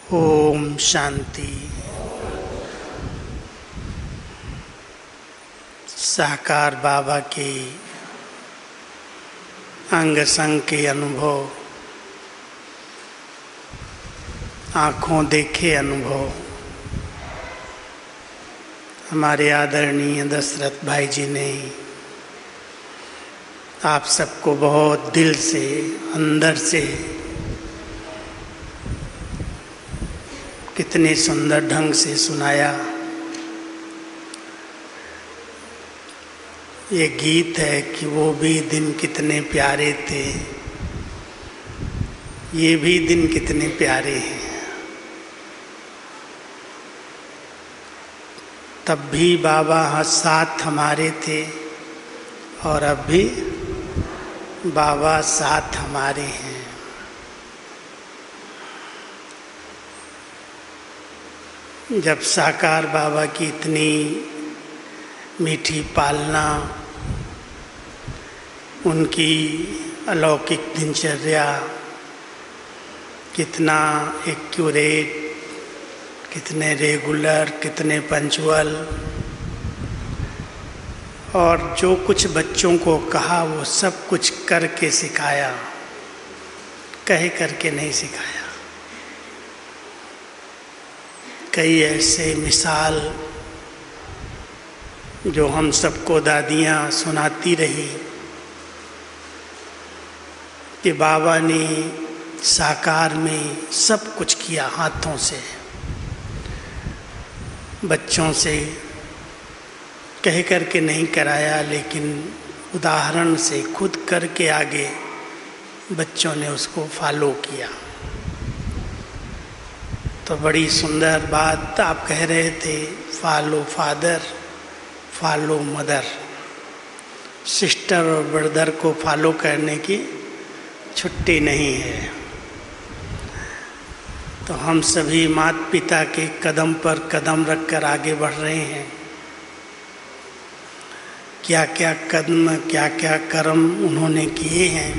ओम शांति। साकार बाबा के अंग संग के अनुभव, आँखों देखे अनुभव हमारे आदरणीय दशरथ भाई जी ने आप सबको बहुत दिल से, अंदर से कितने सुंदर ढंग से सुनाया। ये गीत है कि वो भी दिन कितने प्यारे थे, ये भी दिन कितने प्यारे हैं। तब भी बाबा साथ हमारे थे और अब भी बाबा साथ हमारे हैं। जब साकार बाबा की इतनी मीठी पालना, उनकी अलौकिक दिनचर्या कितना एक्यूरेट, कितने रेगुलर, कितने पंचुअल, और जो कुछ बच्चों को कहा वो सब कुछ करके सिखाया, कहे करके नहीं सिखाया। कई ऐसे मिसाल जो हम सबको दादियाँ सुनाती रही कि बाबा ने साकार में सब कुछ किया हाथों से, बच्चों से कह करके नहीं कराया, लेकिन उदाहरण से खुद करके आगे बच्चों ने उसको फॉलो किया। तो बड़ी सुंदर बात आप कह रहे थे, follow father, follow mother. Sister और ब्रदर को फॉलो करने की छुट्टी नहीं है। तो हम सभी माता पिता के कदम पर कदम रखकर आगे बढ़ रहे हैं। क्या क्या कदम, क्या क्या कर्म उन्होंने किए हैं।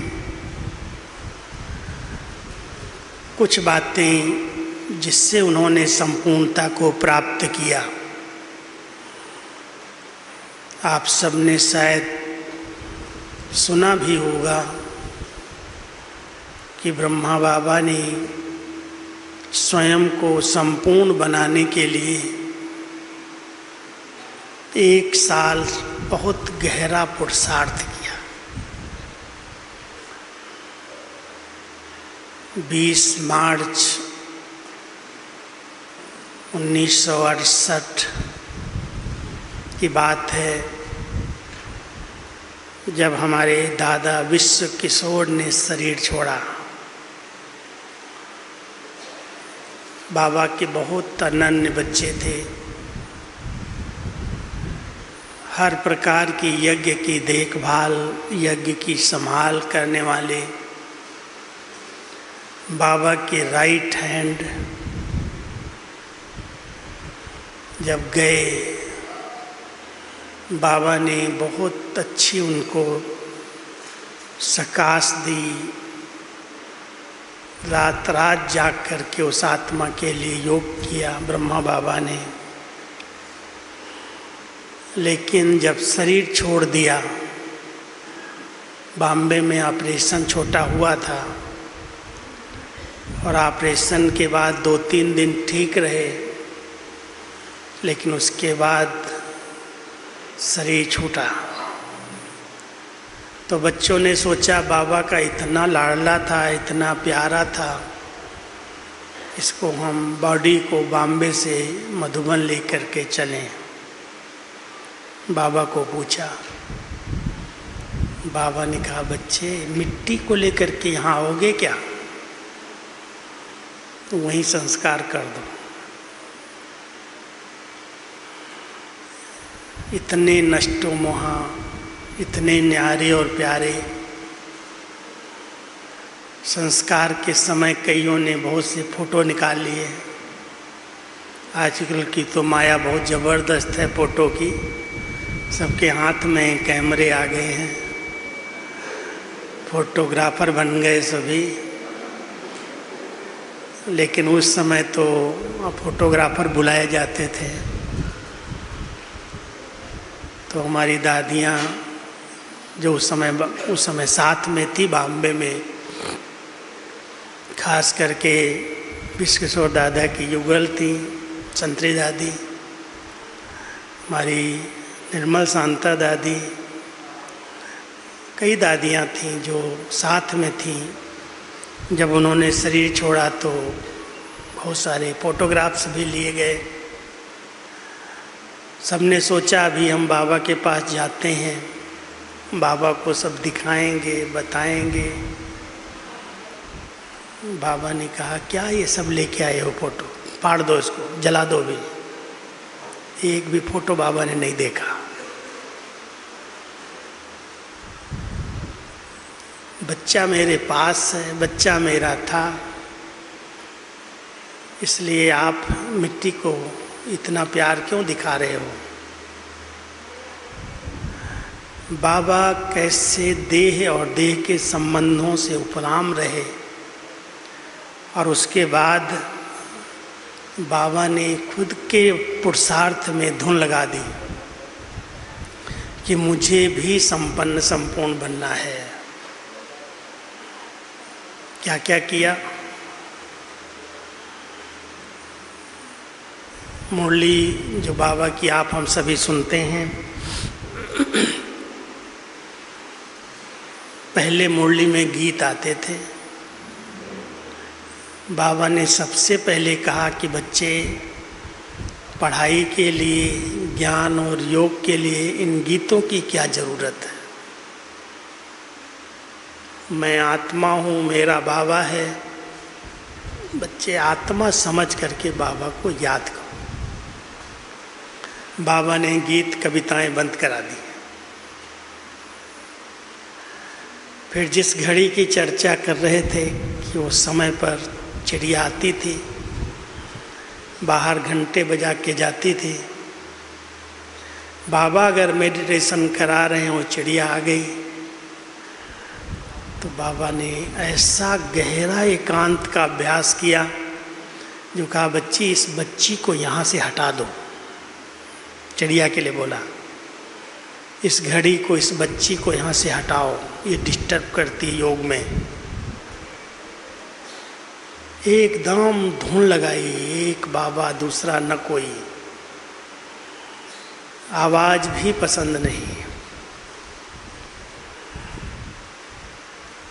कुछ बातें जिससे उन्होंने संपूर्णता को प्राप्त किया। आप सबने शायद सुना भी होगा कि ब्रह्मा बाबा ने स्वयं को संपूर्ण बनाने के लिए 1 साल बहुत गहरा पुरुषार्थ किया। 20 मार्च 1968 की बात है, जब हमारे दादा विश्व किशोर ने शरीर छोड़ा। बाबा के बहुत अनन्य बच्चे थे, हर प्रकार की यज्ञ की देखभाल, यज्ञ की संभाल करने वाले बाबा के राइट हैंड जब गए, बाबा ने बहुत अच्छी उनको सकाश दी। रात रात जाग करके उस आत्मा के लिए योग किया ब्रह्मा बाबा ने। लेकिन जब शरीर छोड़ दिया, बॉम्बे में ऑपरेशन छोटा हुआ था और ऑपरेशन के बाद 2-3 दिन ठीक रहे, लेकिन उसके बाद शरीर छूटा। तो बच्चों ने सोचा बाबा का इतना लाडला था, इतना प्यारा था, इसको हम बॉडी को बॉम्बे से मधुबन लेकर के चलें। बाबा को पूछा, बाबा ने कहा बच्चे मिट्टी को लेकर के यहाँ आओगे क्या? तो वहीं संस्कार कर दो। इतने नष्टो मोहा, इतने न्यारे और प्यारे संस्कार के समय कईयों ने बहुत से फोटो निकाल लिए। आजकल की तो माया बहुत ज़बरदस्त है फोटो की, सबके हाथ में कैमरे आ गए हैं, फोटोग्राफर बन गए सभी। लेकिन उस समय तो फोटोग्राफर बुलाए जाते थे। तो हमारी दादियाँ जो उस समय साथ में थी बॉम्बे में, खास करके विश्व किशोर दादा की युगल थी, संतरी दादी, हमारी निर्मल शांता दादी, कई दादियाँ थीं जो साथ में थीं। जब उन्होंने शरीर छोड़ा तो बहुत सारे फोटोग्राफ्स भी लिए गए। सबने सोचा अभी हम बाबा के पास जाते हैं, बाबा को सब दिखाएंगे, बताएंगे। बाबा ने कहा क्या ये सब लेके आए हो फोटो, फाड़ दो इसको, जला दो भी। एक भी फोटो बाबा ने नहीं देखा। बच्चा मेरे पास है, बच्चा मेरा था, इसलिए आप मिट्टी को इतना प्यार क्यों दिखा रहे हो। बाबा कैसे देह और देह के संबंधों से उपराम रहे, और उसके बाद बाबा ने खुद के पुरुषार्थ में धुन लगा दी कि मुझे भी संपूर्ण बनना है। क्या क्या किया। मुरली जो बाबा की आप हम सभी सुनते हैं, पहले मुरली में गीत आते थे। बाबा ने सबसे पहले कहा कि बच्चे, पढ़ाई के लिए, ज्ञान और योग के लिए इन गीतों की क्या ज़रूरत है। मैं आत्मा हूँ, मेरा बाबा है। बच्चे आत्मा समझ करके बाबा को याद करो। बाबा ने गीत कविताएं बंद करा दी। फिर जिस घड़ी की चर्चा कर रहे थे कि उस समय पर चिड़िया आती थी, बाहर घंटे बजा के जाती थी। बाबा अगर मेडिटेशन करा रहे हैं और चिड़िया आ गई तो बाबा ने ऐसा गहरा एकांत का अभ्यास किया जो कहा बच्ची, इस बच्ची को यहाँ से हटा दो। चिड़िया के लिए बोला, इस घड़ी को, इस बच्ची को यहाँ से हटाओ, ये डिस्टर्ब करती है योग में। एकदम धुन लगाई, एक बाबा दूसरा न कोई, आवाज भी पसंद नहीं।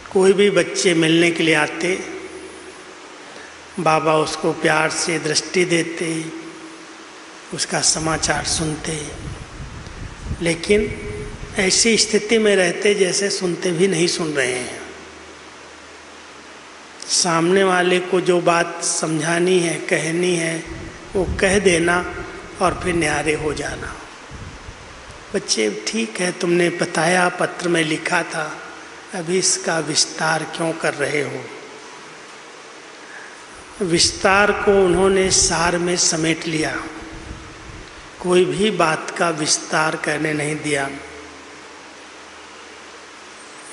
कोई भी बच्चे मिलने के लिए आते, बाबा उसको प्यार से दृष्टि देते, उसका समाचार सुनते, लेकिन ऐसी स्थिति में रहते जैसे सुनते भी नहीं सुन रहे हैं। सामने वाले को जो बात समझानी है, कहनी है, वो कह देना और फिर न्यारे हो जाना। बच्चे, ठीक है, तुमने बताया, पत्र में लिखा था, अभी इसका विस्तार क्यों कर रहे हो। विस्तार को उन्होंने सार में समेट लिया, कोई भी बात का विस्तार करने नहीं दिया।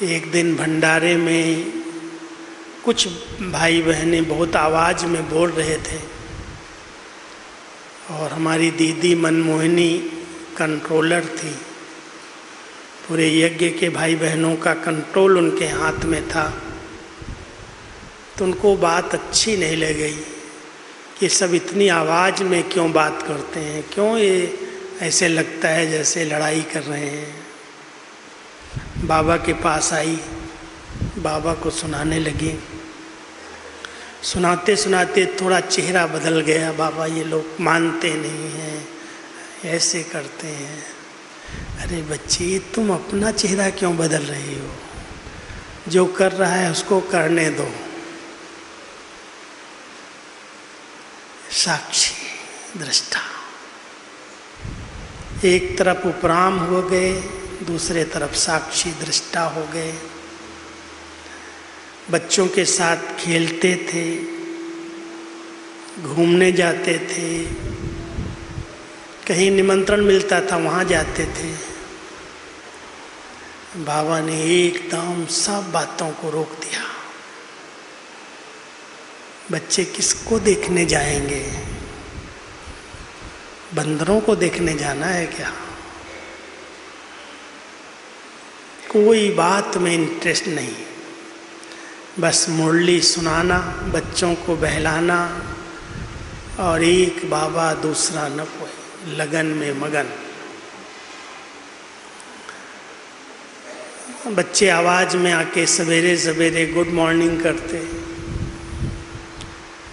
एक दिन भंडारे में कुछ भाई बहनें बहुत आवाज़ में बोल रहे थे और हमारी दीदी मनमोहिनी कंट्रोलर थी। पूरे यज्ञ के भाई बहनों का कंट्रोल उनके हाथ में था। तो उनको बात अच्छी नहीं लग गई कि सब इतनी आवाज़ में क्यों बात करते हैं, क्यों ये ऐसे लगता है जैसे लड़ाई कर रहे हैं। बाबा के पास आई, बाबा को सुनाने लगी। सुनाते सुनाते थोड़ा चेहरा बदल गया। बाबा, ये लोग मानते नहीं हैं, ऐसे करते हैं। अरे बच्ची, तुम अपना चेहरा क्यों बदल रही हो, जो कर रहा है उसको करने दो। साक्षी दृष्टा, एक तरफ उपराम हो गए, दूसरे तरफ साक्षी दृष्टा हो गए। बच्चों के साथ खेलते थे, घूमने जाते थे, कहीं निमंत्रण मिलता था वहाँ जाते थे। बाबा ने एकदम सब बातों को रोक दिया। बच्चे किसको देखने जाएंगे? बंदरों को देखने जाना है क्या? कोई बात में इंटरेस्ट नहीं, बस मुरली सुनाना, बच्चों को बहलाना, और एक बाबा दूसरा न कोई, लगन में मगन। बच्चे आवाज में आके सवेरे सवेरे गुड मॉर्निंग करते,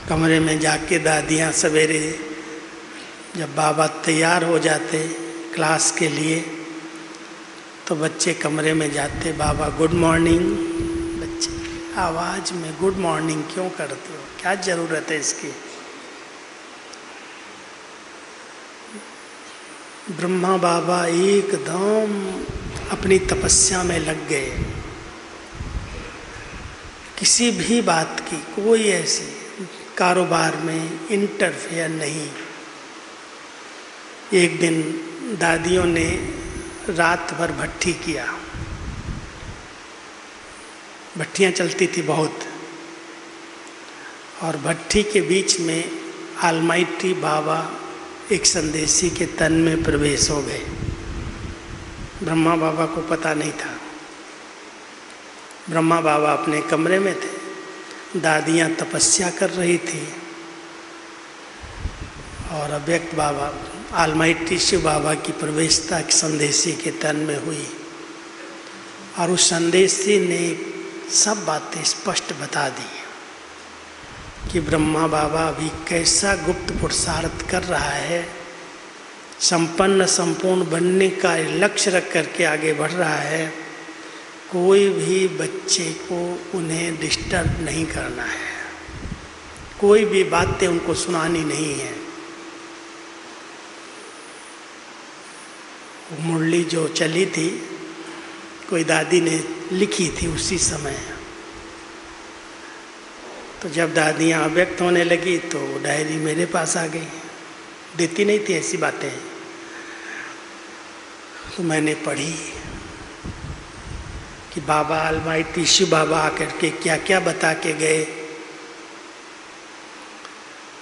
कमरे में जाके दादियाँ सवेरे जब बाबा तैयार हो जाते क्लास के लिए तो बच्चे कमरे में जाते, बाबा गुड मॉर्निंग। बच्चे आवाज में गुड मॉर्निंग क्यों करते हो, क्या जरूरत है इसकी? ब्रह्मा बाबा एकदम अपनी तपस्या में लग गए, किसी भी बात की कोई ऐसी कारोबार में इंटरफेयर नहीं। एक दिन दादियों ने रात भर भट्ठी किया, भट्टियाँ चलती थी बहुत, और भट्ठी के बीच में ऑलमाइटी बाबा एक संदेशी के तन में प्रवेश हो गए। ब्रह्मा बाबा को पता नहीं था। ब्रह्मा बाबा अपने कमरे में थे, दादियाँ तपस्या कर रही थी, और अव्यक्त बाबा ऑलमाइटी शिव बाबा की प्रवेशता संदेशी के तन में हुई, और उस संदेशी ने सब बातें स्पष्ट बता दी कि ब्रह्मा बाबा अभी कैसा गुप्त पुरुषार्थ कर रहा है, संपन्न संपूर्ण बनने का लक्ष्य रख करके आगे बढ़ रहा है। कोई भी बच्चे को उन्हें डिस्टर्ब नहीं करना है, कोई भी बातें उनको सुनानी नहीं है। मुरली जो चली थी कोई दादी ने लिखी थी उसी समय, तो जब दादियाँ अव्यक्त होने लगी तो डायरी मेरे पास आ गई, देती नहीं थी ऐसी बातें, तो मैंने पढ़ी कि बाबा अलमाइटी शिव बाबा आकर के क्या क्या बता के गए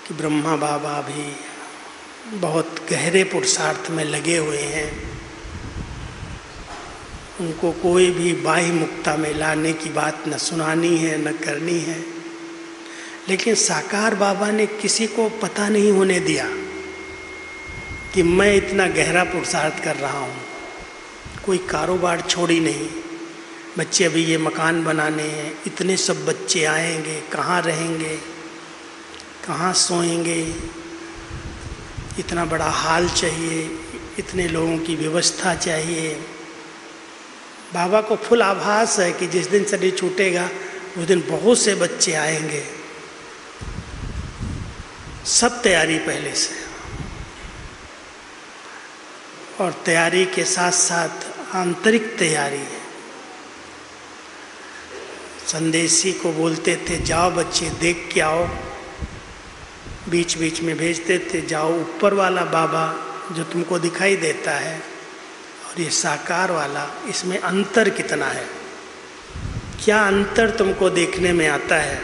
कि ब्रह्मा बाबा भी बहुत गहरे पुरुषार्थ में लगे हुए हैं, उनको कोई भी बाह्य मुक्ता में लाने की बात न सुनानी है न करनी है। लेकिन साकार बाबा ने किसी को पता नहीं होने दिया कि मैं इतना गहरा पुरुषार्थ कर रहा हूँ। कोई कारोबार छोड़ी नहीं, बच्चे अभी ये मकान बनाने हैं, इतने सब बच्चे आएंगे, कहाँ रहेंगे, कहाँ सोएंगे, इतना बड़ा हाल चाहिए, इतने लोगों की व्यवस्था चाहिए। बाबा को फुल आभास है कि जिस दिन शरीर छूटेगा उस दिन बहुत से बच्चे आएंगे। सब तैयारी पहले से, और तैयारी के साथ साथ आंतरिक तैयारी है। संदेशी को बोलते थे जाओ बच्चे देख के आओ, बीच बीच में भेजते थे जाओ ऊपर वाला बाबा जो तुमको दिखाई देता है और ये साकार वाला, इसमें अंतर कितना है, क्या अंतर तुमको देखने में आता है।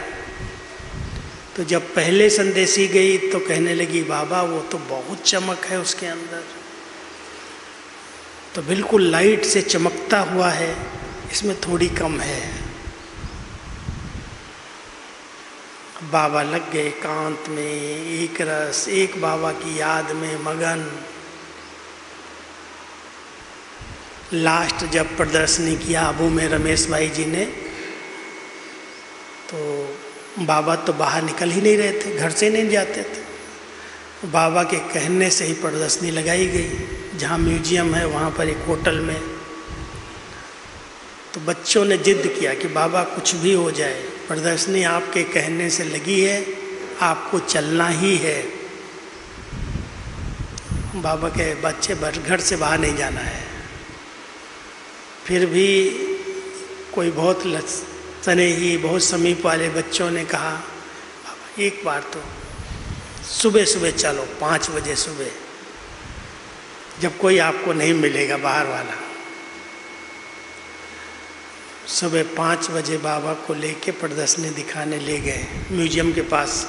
तो जब पहले संदेशी गई तो कहने लगी बाबा वो तो बहुत चमक है उसके अंदर, तो बिल्कुल लाइट से चमकता हुआ है, इसमें थोड़ी कम है। बाबा लग गए एकांत में, एक रस, एक बाबा की याद में मगन। लास्ट जब प्रदर्शनी किया आबू में रमेश भाई जी ने, तो बाबा तो बाहर निकल ही नहीं रहे थे, घर से नहीं जाते थे। बाबा के कहने से ही प्रदर्शनी लगाई गई, जहाँ म्यूजियम है वहाँ पर एक होटल में। तो बच्चों ने जिद किया कि बाबा कुछ भी हो जाए, प्रदर्शनी आपके कहने से लगी है, आपको चलना ही है। बाबा के बच्चे घर से बाहर नहीं जाना है। फिर भी कोई बहुत सने ही बहुत समीप वाले बच्चों ने कहा बाबा एक बार तो सुबह सुबह चलो, 5 बजे सुबह, जब कोई आपको नहीं मिलेगा बाहर वाला। सुबह 5 बजे बाबा को लेके प्रदर्शनी दिखाने ले गए म्यूजियम के पास।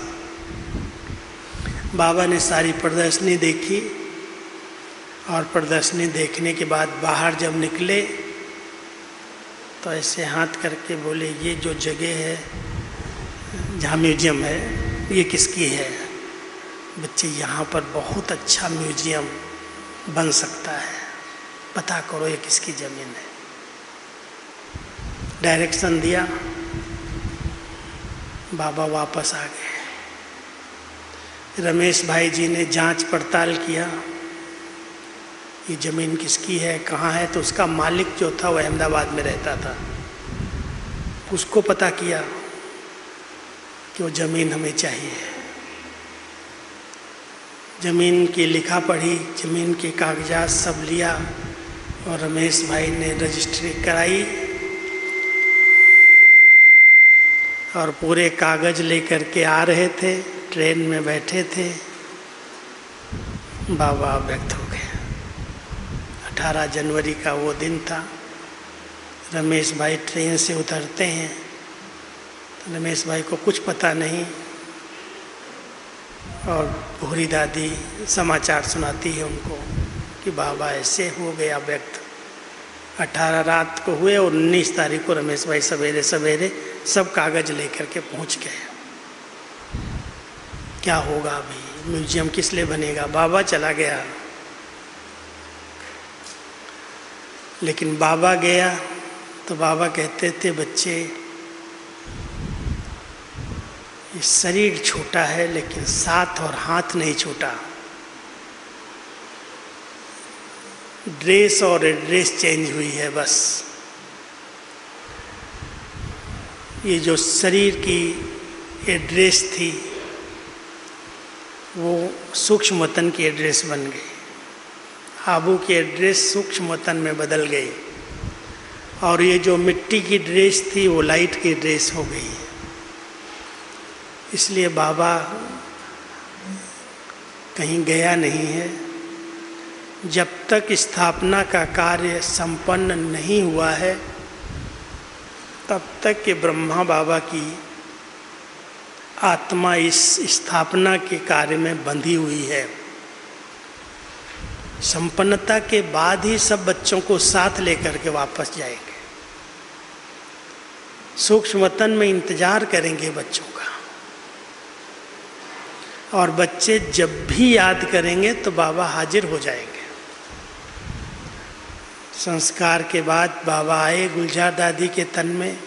बाबा ने सारी प्रदर्शनी देखी और प्रदर्शनी देखने के बाद बाहर जब निकले तो ऐसे हाथ करके बोले, ये जो जगह है जहाँ म्यूजियम है ये किसकी है? बच्चे, यहाँ पर बहुत अच्छा म्यूजियम बन सकता है, पता करो ये किसकी ज़मीन है। डायरेक्शन दिया, बाबा वापस आ गए। रमेश भाई जी ने जांच पड़ताल किया, ये ज़मीन किसकी है, कहाँ है। तो उसका मालिक जो था वो अहमदाबाद में रहता था। उसको पता किया कि वो ज़मीन हमें चाहिए। ज़मीन की लिखा पढ़ी, ज़मीन के कागजात सब लिया और रमेश भाई ने रजिस्ट्री कराई और पूरे कागज़ लेकर के आ रहे थे। ट्रेन में बैठे थे, बाबा व्यक्त हो गए। 18 जनवरी का वो दिन था। रमेश भाई ट्रेन से उतरते हैं तो रमेश भाई को कुछ पता नहीं और भूरी दादी समाचार सुनाती है उनको कि बाबा ऐसे हो गया व्यक्त। 18 रात को हुए और 19 तारीख को रमेश भाई सवेरे सवेरे सब कागज़ लेकर के पहुंच गए। क्या होगा अभी, म्यूजियम किस लिए बनेगा? बाबा चला गया। लेकिन बाबा गया तो बाबा कहते थे, बच्चे ये शरीर छोटा है लेकिन साथ और हाथ नहीं छोटा। ड्रेस और एड्रेस चेंज हुई है बस। ये जो शरीर की एड्रेस थी वो सूक्ष्म वतन की एड्रेस बन गई। आबू की एड्रेस सूक्ष्म वतन में बदल गई और ये जो मिट्टी की ड्रेस थी वो लाइट की ड्रेस हो गई। इसलिए बाबा कहीं गया नहीं है। जब तक स्थापना का कार्य संपन्न नहीं हुआ है तब तक के ब्रह्मा बाबा की आत्मा इस स्थापना के कार्य में बंधी हुई है। संपन्नता के बाद ही सब बच्चों को साथ लेकर के वापस जाएंगे। सूक्ष्म वतन में इंतजार करेंगे बच्चों का और बच्चे जब भी याद करेंगे तो बाबा हाजिर हो जाएंगे। संस्कार के बाद बाबा आए गुलजार दादी के तन में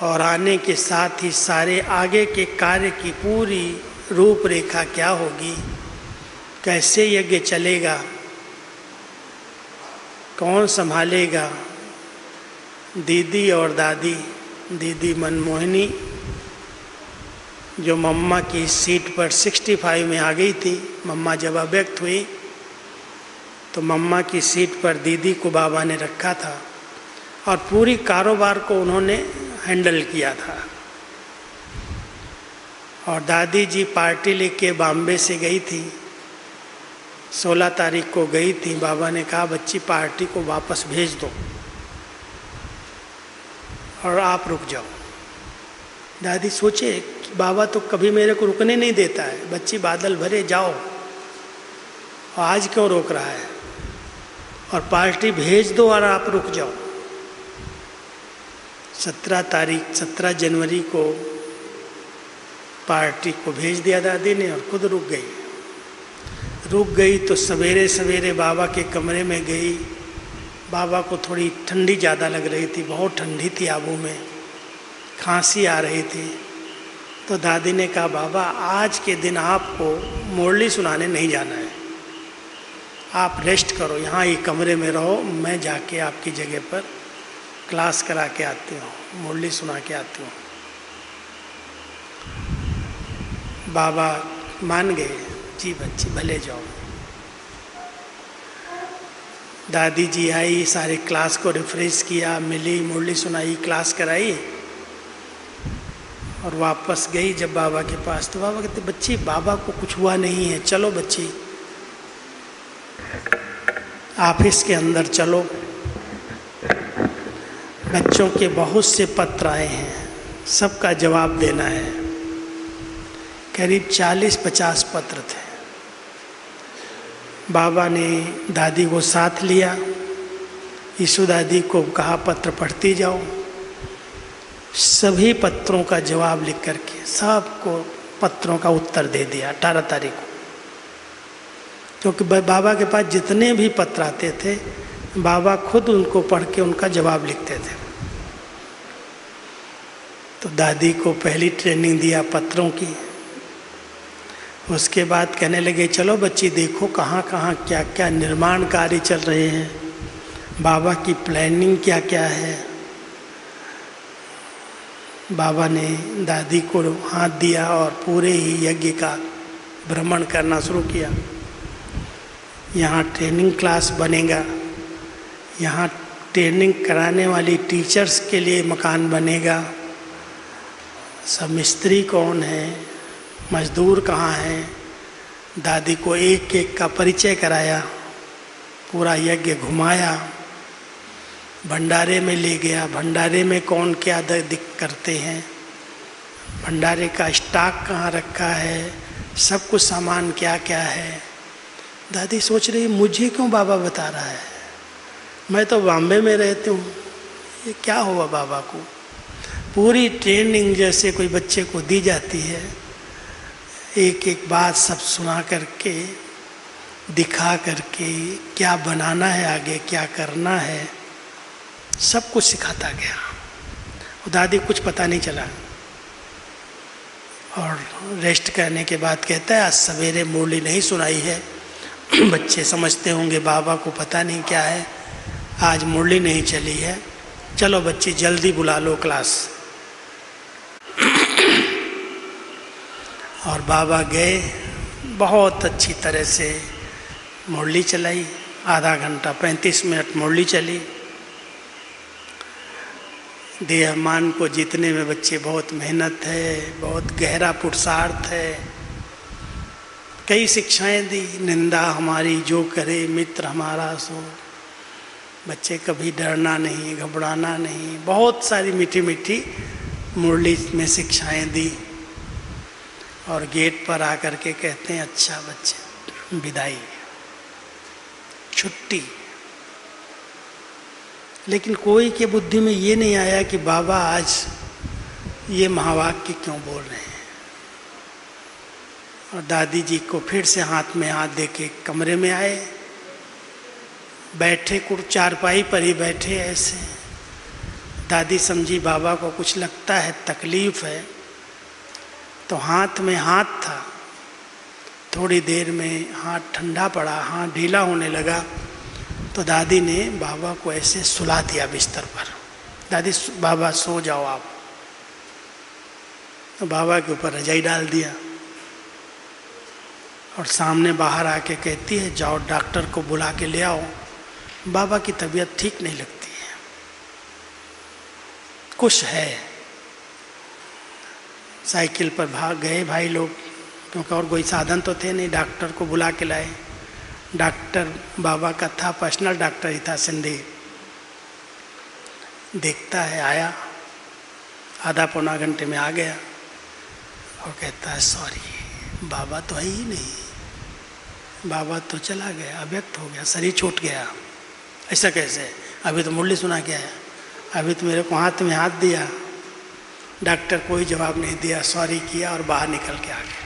और आने के साथ ही सारे आगे के कार्य की पूरी रूपरेखा क्या होगी, कैसे यज्ञ चलेगा, कौन संभालेगा। दीदी और दादी, दीदी मनमोहिनी जो मम्मा की सीट पर 65 में आ गई थी, मम्मा जब अव्यक्त हुई तो मम्मा की सीट पर दीदी को बाबा ने रखा था और पूरी कारोबार को उन्होंने हैंडल किया था। और दादी जी पार्टी लेके बॉम्बे से गई थी, 16 तारीख को गई थी। बाबा ने कहा, बच्ची पार्टी को वापस भेज दो और आप रुक जाओ। दादी सोचे कि बाबा तो कभी मेरे को रुकने नहीं देता है, बच्ची बादल भरे जाओ, और आज क्यों रोक रहा है, और पार्टी भेज दो और आप रुक जाओ। 17 जनवरी को पार्टी को भेज दिया दादी ने और खुद रुक गई तो सवेरे सवेरे बाबा के कमरे में गई। बाबा को थोड़ी ठंडी ज़्यादा लग रही थी, बहुत ठंडी थी आबू में, खांसी आ रही थी। तो दादी ने कहा, बाबा आज के दिन आपको मुरली सुनाने नहीं जाना है, आप रेस्ट करो, यहाँ ये कमरे में रहो, मैं जाके आपकी जगह पर क्लास करा के आती हूँ, मुरली सुना के आती हूँ। बाबा मान गए, जी बच्ची भले जाओ। दादी जी आई, सारे क्लास को रिफ्रेश किया, मिली, मुरली सुनाई, क्लास कराई और वापस गई जब बाबा के पास। तो बाबा कहते, बच्ची बाबा को कुछ हुआ नहीं है, चलो बच्ची ऑफिस के अंदर चलो। बच्चों के बहुत से पत्र आए हैं, सबका जवाब देना है। करीब 40-50 पत्र थे। बाबा ने दादी को साथ लिया, यीशु दादी को कहा पत्र पढ़ती जाओ। सभी पत्रों का जवाब लिख करके सबको पत्रों का उत्तर दे दिया 18 तारीख को। क्योंकि बाबा के पास जितने भी पत्र आते थे, बाबा खुद उनको पढ़ के उनका जवाब लिखते थे। तो दादी को पहली ट्रेनिंग दिया पत्रों की। उसके बाद कहने लगे चलो बच्ची देखो कहाँ कहाँ क्या क्या निर्माण कार्य चल रहे हैं, बाबा की प्लानिंग क्या क्या है। बाबा ने दादी को हाथ दिया और पूरे ही यज्ञ का भ्रमण करना शुरू किया। यहाँ ट्रेनिंग क्लास बनेगा, यहाँ ट्रेनिंग कराने वाली टीचर्स के लिए मकान बनेगा, सब मिस्त्री कौन है, मजदूर कहाँ हैं। दादी को एक एक का परिचय कराया, पूरा यज्ञ घुमाया, भंडारे में ले गया, भंडारे में कौन क्या करते हैं, भंडारे का स्टॉक कहाँ रखा है, सब कुछ सामान क्या क्या है। दादी सोच रही मुझे क्यों बाबा बता रहा है, मैं तो बॉम्बे में रहती हूँ, ये क्या हुआ बाबा को। पूरी ट्रेनिंग जैसे कोई बच्चे को दी जाती है, एक एक बात सब सुना करके दिखा करके क्या बनाना है, आगे क्या करना है, सब कुछ सिखाता गया। दादी कुछ पता नहीं चला और रेस्ट करने के बाद कहता है आज सवेरे मुरली नहीं सुनाई है। बच्चे समझते होंगे बाबा को पता नहीं क्या है, आज मुरली नहीं चली है, चलो बच्ची जल्दी बुला लो क्लास। और बाबा गए, बहुत अच्छी तरह से मुरली चलाई, आधा घंटा 35 मिनट मुरली चली। देहमान को जीतने में बच्चे बहुत मेहनत है, बहुत गहरा पुरुषार्थ है। कई शिक्षाएं दी, निंदा हमारी जो करे मित्र हमारा सो, बच्चे कभी डरना नहीं, घबराना नहीं, बहुत सारी मीठी मीठी मुरली में शिक्षाएं दी। और गेट पर आकर के कहते हैं अच्छा बच्चे विदाई, छुट्टी। लेकिन कोई के बुद्धि में ये नहीं आया कि बाबा आज ये महावाक्य क्यों बोल रहे हैं। और दादी जी को फिर से हाथ में हाथ दे के कमरे में आए, बैठे कुछ चारपाई पर ही बैठे ऐसे। दादी समझी बाबा को कुछ लगता है, तकलीफ है, तो हाथ में हाथ था। थोड़ी देर में हाथ ठंडा पड़ा, हाथ ढीला होने लगा, तो दादी ने बाबा को ऐसे सुला दिया बिस्तर पर। दादी बाबा सो जाओ आप। तो बाबा के ऊपर रजाई डाल दिया और सामने बाहर आके कहती है जाओ डॉक्टर को बुला के ले आओ, बाबा की तबीयत ठीक नहीं लगती है, कुछ है। साइकिल पर भाग गए भाई लोग, क्योंकि और कोई साधन तो थे नहीं, डॉक्टर को बुला के लाए। डॉक्टर बाबा का था, पर्सनल डॉक्टर ही था, सिंधी। देखता है, आया, आधा पौना घंटे में आ गया और कहता है सॉरी बाबा तो है ही नहीं, बाबा तो चला गया, अव्यक्त हो गया, शरीर छूट गया। ऐसा कैसे, अभी तो मुरली सुना गया है, अभी तो मेरे को हाथ में हाथ दिया। डॉक्टर कोई जवाब नहीं दिया, सॉरी किया और बाहर निकल के आ गया।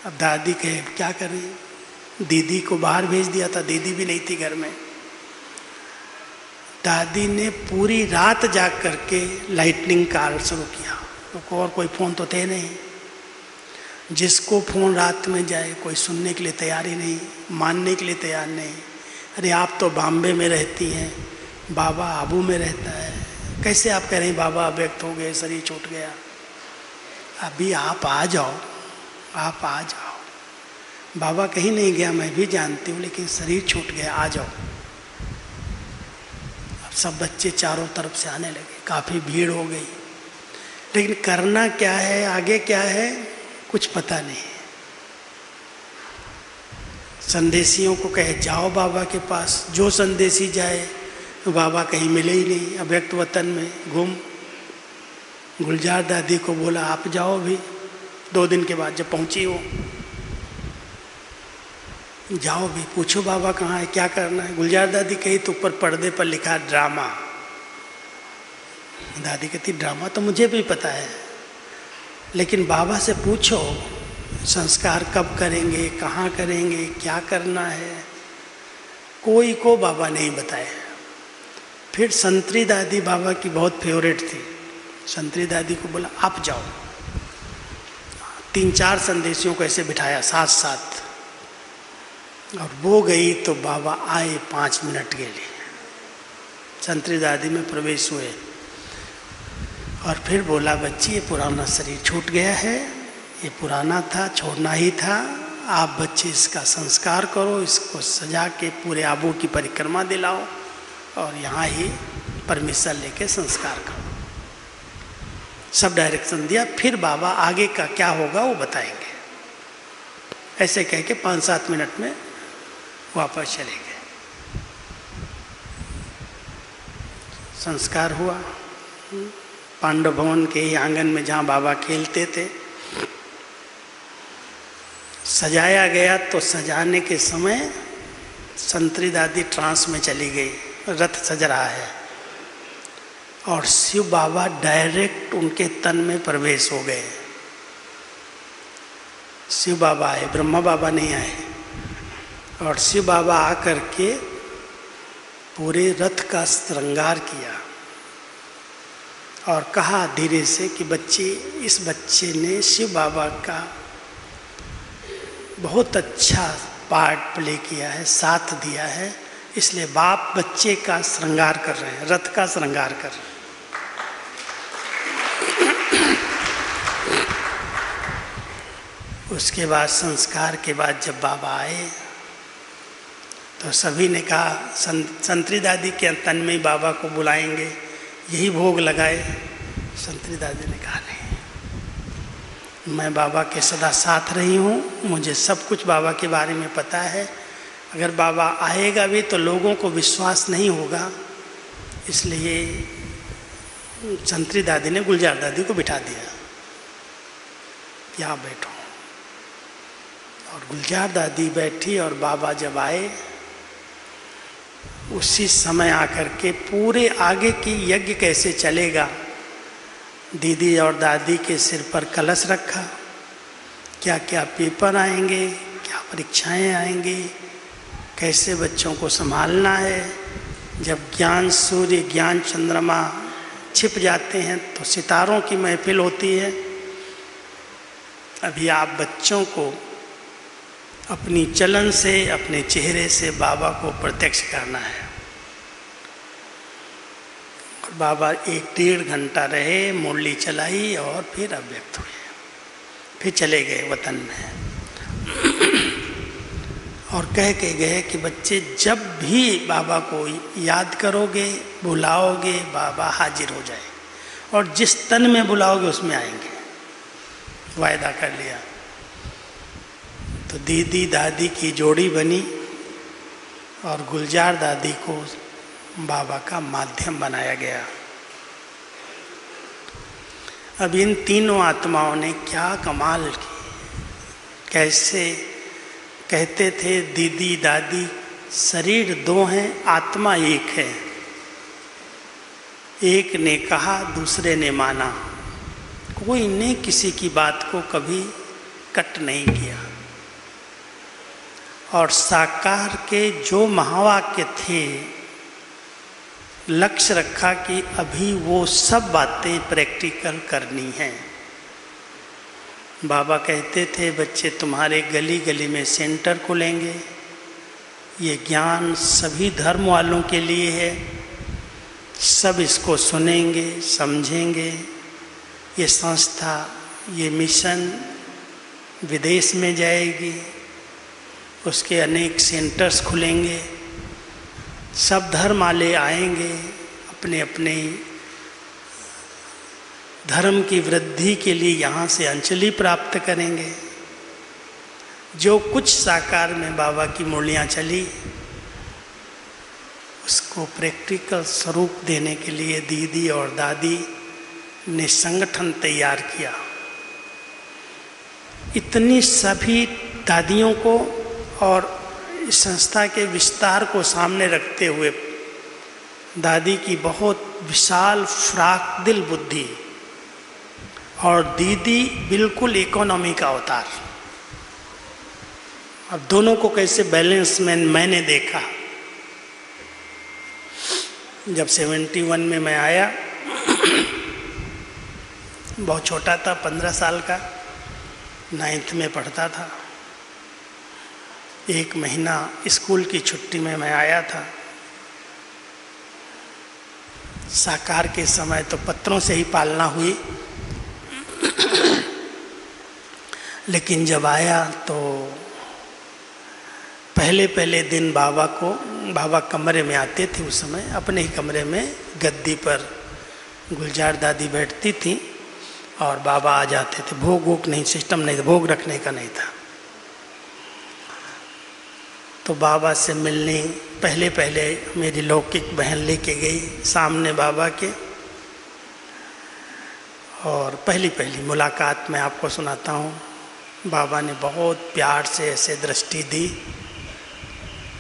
अब दादी कहे क्या कर रही, दीदी को बाहर भेज दिया था, दीदी भी नहीं थी घर में। दादी ने पूरी रात जाग करके लाइटनिंग कॉल शुरू किया, तो और कोई फ़ोन तो थे नहीं। जिसको फ़ोन रात में जाए कोई सुनने के लिए तैयार ही नहीं, मानने के लिए तैयार नहीं। अरे आप तो बॉम्बे में रहती हैं, बाबा आबू में रहता है, कैसे आप कह रहे हैं बाबा अव्यक्त हो गए, शरीर छूट गया। अभी आप आ जाओ, आप आ जाओ। बाबा कहीं नहीं गया, मैं भी जानती हूँ, लेकिन शरीर छूट गया, आ जाओ। अब सब बच्चे चारों तरफ से आने लगे, काफ़ी भीड़ हो गई, लेकिन करना क्या है, आगे क्या है, कुछ पता नहीं। संदेशियों को कहे जाओ बाबा के पास, जो संदेशी जाए बाबा कहीं मिले ही नहीं, अव्यक्त वतन में घूम। गुलजार दादी को बोला आप जाओ भी, 2 दिन के बाद जब पहुंची वो, जाओ भी पूछो बाबा कहाँ है, क्या करना है। गुलजार दादी कही तो ऊपर पर्दे पर लिखा ड्रामा। दादी कहती ड्रामा तो मुझे भी पता है, लेकिन बाबा से पूछो संस्कार कब करेंगे, कहाँ करेंगे, क्या करना है। कोई को बाबा नहीं बताए। फिर संतरी दादी बाबा की बहुत फेवरेट थी, संतरी दादी को बोला आप जाओ। 3-4 संदेशियों को ऐसे बिठाया साथ साथ, और वो गई तो बाबा आए 5 मिनट के लिए, संतरी दादी में प्रवेश हुए और फिर बोला बच्ची ये पुराना शरीर छूट गया है, ये पुराना था, छोड़ना ही था। आप बच्चे इसका संस्कार करो, इसको सजा के पूरे आबू की परिक्रमा दिलाओ और यहाँ ही परमिशन लेके संस्कार करो। सब डायरेक्शन दिया। फिर बाबा आगे का क्या होगा वो बताएंगे। ऐसे कह के 5-7 मिनट में वापस चले गए। संस्कार हुआ पांडव भवन के ही आंगन में जहाँ बाबा खेलते थे। सजाया गया तो सजाने के समय संतरी दादी ट्रांस में चली गई, रथ सज रहा है और शिव बाबा डायरेक्ट उनके तन में प्रवेश हो गए। शिव बाबा आए, ब्रह्मा बाबा नहीं आए। और शिव बाबा आकर के पूरे रथ का श्रृंगार किया और कहा धीरे से कि बच्चे, इस बच्चे ने शिव बाबा का बहुत अच्छा पार्ट प्ले किया है, साथ दिया है, इसलिए बाप बच्चे का श्रृंगार कर रहे हैं, रथ का श्रृंगार कर रहे हैं। उसके बाद संस्कार के बाद जब बाबा आए तो सभी ने कहा संतरी दादी के तन में बाबा को बुलाएंगे, यही भोग लगाए। संतरी दादी ने कहा नहीं, मैं बाबा के सदा साथ रही हूँ, मुझे सब कुछ बाबा के बारे में पता है। अगर बाबा आएगा भी तो लोगों को विश्वास नहीं होगा, इसलिए संतरी दादी ने गुलजार दादी को बिठा दिया, यहाँ बैठो। और गुलजार दादी बैठी और बाबा जब आए उसी समय आकर के पूरे आगे की यज्ञ कैसे चलेगा, दीदी और दादी के सिर पर कलश रखा, क्या क्या पेपर आएंगे, क्या परीक्षाएं आएंगी, कैसे बच्चों को संभालना है। जब ज्ञान सूर्य ज्ञान चंद्रमा छिप जाते हैं तो सितारों की महफिल होती है। अभी आप बच्चों को अपनी चलन से, अपने चेहरे से बाबा को प्रत्यक्ष करना है। और बाबा 1-1.5 घंटा रहे, मुरली चलाई और फिर अव्यक्त हुए, फिर चले गए वतन में। और कह के गए कि बच्चे जब भी बाबा को याद करोगे, बुलाओगे, बाबा हाजिर हो जाए, और जिस तन में बुलाओगे उसमें आएंगे, वायदा कर लिया। तो दीदी दादी की जोड़ी बनी और गुलजार दादी को बाबा का माध्यम बनाया गया। अब इन तीनों आत्माओं ने क्या कमाल की, कैसे कहते थे दीदी दादी शरीर 2 हैं, आत्मा 1 है। एक ने कहा, दूसरे ने माना, कोई ने किसी की बात को कभी कट नहीं किया। और साकार के जो महावाक्य थे, लक्ष्य रखा कि अभी वो सब बातें प्रैक्टिकल करनी हैं। बाबा कहते थे बच्चे तुम्हारे गली गली में सेंटर खुलेंगे, ये ज्ञान सभी धर्म वालों के लिए है, सब इसको सुनेंगे, समझेंगे। ये संस्था, ये मिशन विदेश में जाएगी, उसके अनेक सेंटर्स खुलेंगे, सब धर्म वाले आएंगे, अपने अपने धर्म की वृद्धि के लिए यहाँ से अंजलि प्राप्त करेंगे। जो कुछ साकार में बाबा की मुरलियाँ चली, उसको इसको प्रैक्टिकल स्वरूप देने के लिए दीदी और दादी ने संगठन तैयार किया। इतनी सभी दादियों को और इस संस्था के विस्तार को सामने रखते हुए दादी की बहुत विशाल फ्राक दिल बुद्धि और दीदी बिल्कुल इकोनॉमी का अवतार। अब दोनों को कैसे बैलेंस में मैंने देखा। जब 71 में मैं आया, बहुत छोटा था, 15 साल का, 9th में पढ़ता था। 1 महीना स्कूल की छुट्टी में मैं आया था। साकार के समय तो पत्रों से ही पालना हुई, लेकिन जब आया तो पहले दिन बाबा कमरे में आते थे। उस समय अपने ही कमरे में गद्दी पर गुलजार दादी बैठती थी और बाबा आ जाते थे। भोग नहीं, सिस्टम नहीं था, भोग रखने का नहीं था। तो बाबा से मिलने पहले मेरी लौकिक बहन लेके गई सामने बाबा के, और पहली मुलाकात मैं आपको सुनाता हूँ। बाबा ने बहुत प्यार से ऐसे दृष्टि दी,